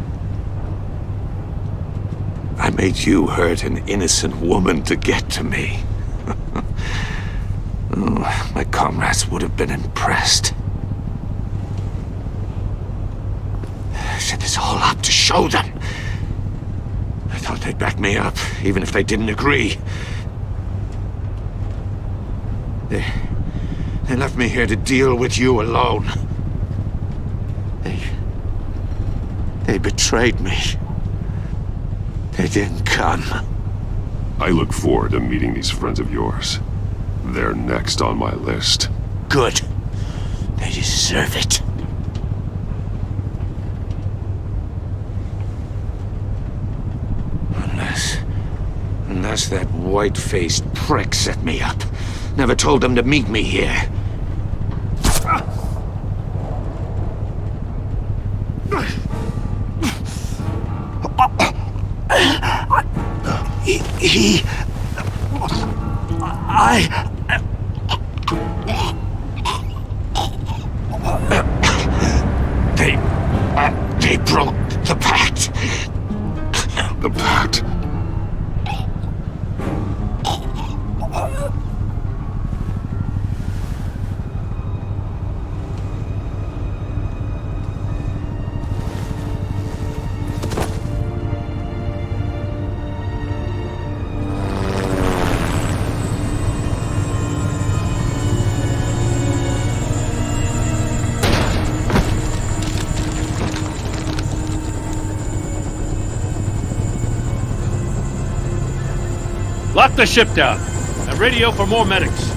I made you hurt an innocent woman to get to me. Oh, my comrades would have been impressed. I set this all up to show them. I thought they'd back me up, even if they didn't agree. They left me here to deal with you alone. They betrayed me. They didn't come. I look forward to meeting these friends of yours. They're next on my list. Good. They deserve it. Unless that white-faced prick set me up. Never told them to meet me here. They broke the pact. The pact? Lock the ship down and radio for more medics.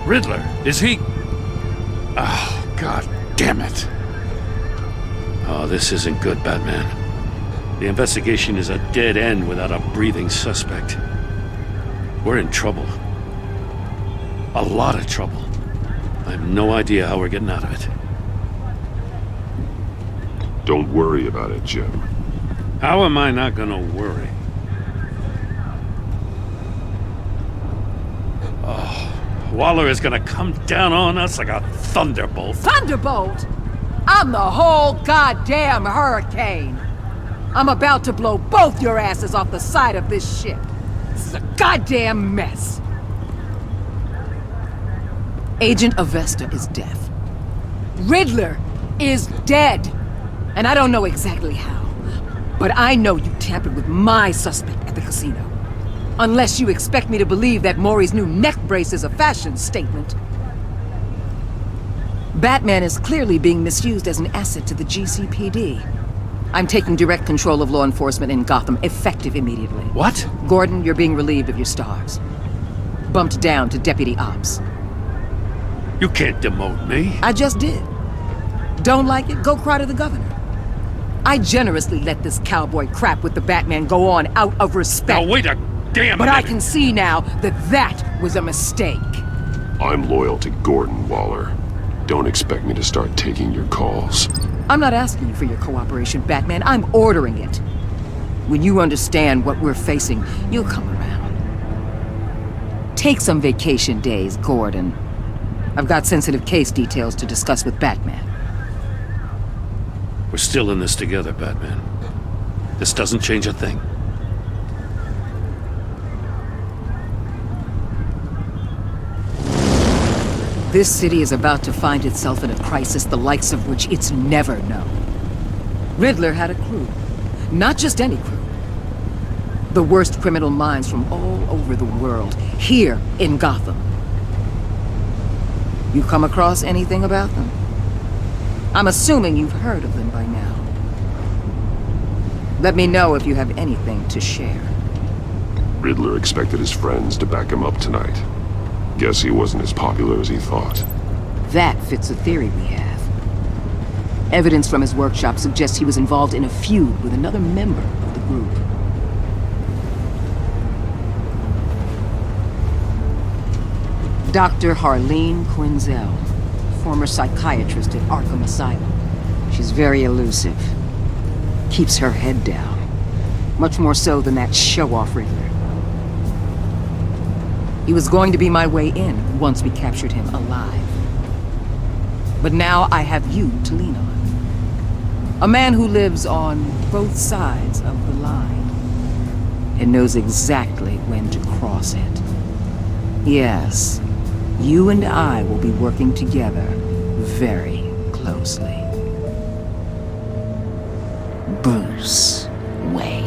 Riddler, is he... Oh, God damn it. Oh, this isn't good, Batman. The investigation is a dead end without a breathing suspect. We're in trouble. A lot of trouble. I have no idea how we're getting out of it. Don't worry about it, Jim. How am I not gonna worry? Oh, Waller is gonna come down on us like a thunderbolt. Thunderbolt? I'm the whole goddamn hurricane. I'm about to blow both your asses off the side of this ship. This is a goddamn mess. Agent Avesta is deaf. Riddler is dead. And I don't know exactly how. But I know you tampered with my suspect at the casino. Unless you expect me to believe that Maury's new neck brace is a fashion statement. Batman is clearly being misused as an asset to the GCPD. I'm taking direct control of law enforcement in Gotham, effective immediately. What? Gordon, you're being relieved of your stars. Bumped down to Deputy Ops. You can't demote me. I just did. Don't like it? Go cry to the governor. I generously let this cowboy crap with the Batman go on out of respect. Now wait a damn But minute. I can see now that that was a mistake. I'm loyal to Gordon, Waller. Don't expect me to start taking your calls. I'm not asking you for your cooperation, Batman. I'm ordering it. When you understand what we're facing, you'll come around. Take some vacation days, Gordon. I've got sensitive case details to discuss with Batman. We're still in this together, Batman. This doesn't change a thing. This city is about to find itself in a crisis the likes of which it's never known. Riddler had a crew. Not just any crew. The worst criminal minds from all over the world, here in Gotham. You come across anything about them? I'm assuming you've heard of them by now. Let me know if you have anything to share. Riddler expected his friends to back him up tonight. Guess he wasn't as popular as he thought. That fits a theory we have. Evidence from his workshop suggests he was involved in a feud with another member of the group. Dr. Harleen Quinzel, former psychiatrist at Arkham Asylum. She's very elusive. Keeps her head down. Much more so than that show-off Riddler. He was going to be my way in once we captured him alive. But now I have you to lean on. A man who lives on both sides of the line and knows exactly when to cross it. Yes, you and I will be working together very closely. Bruce Wayne.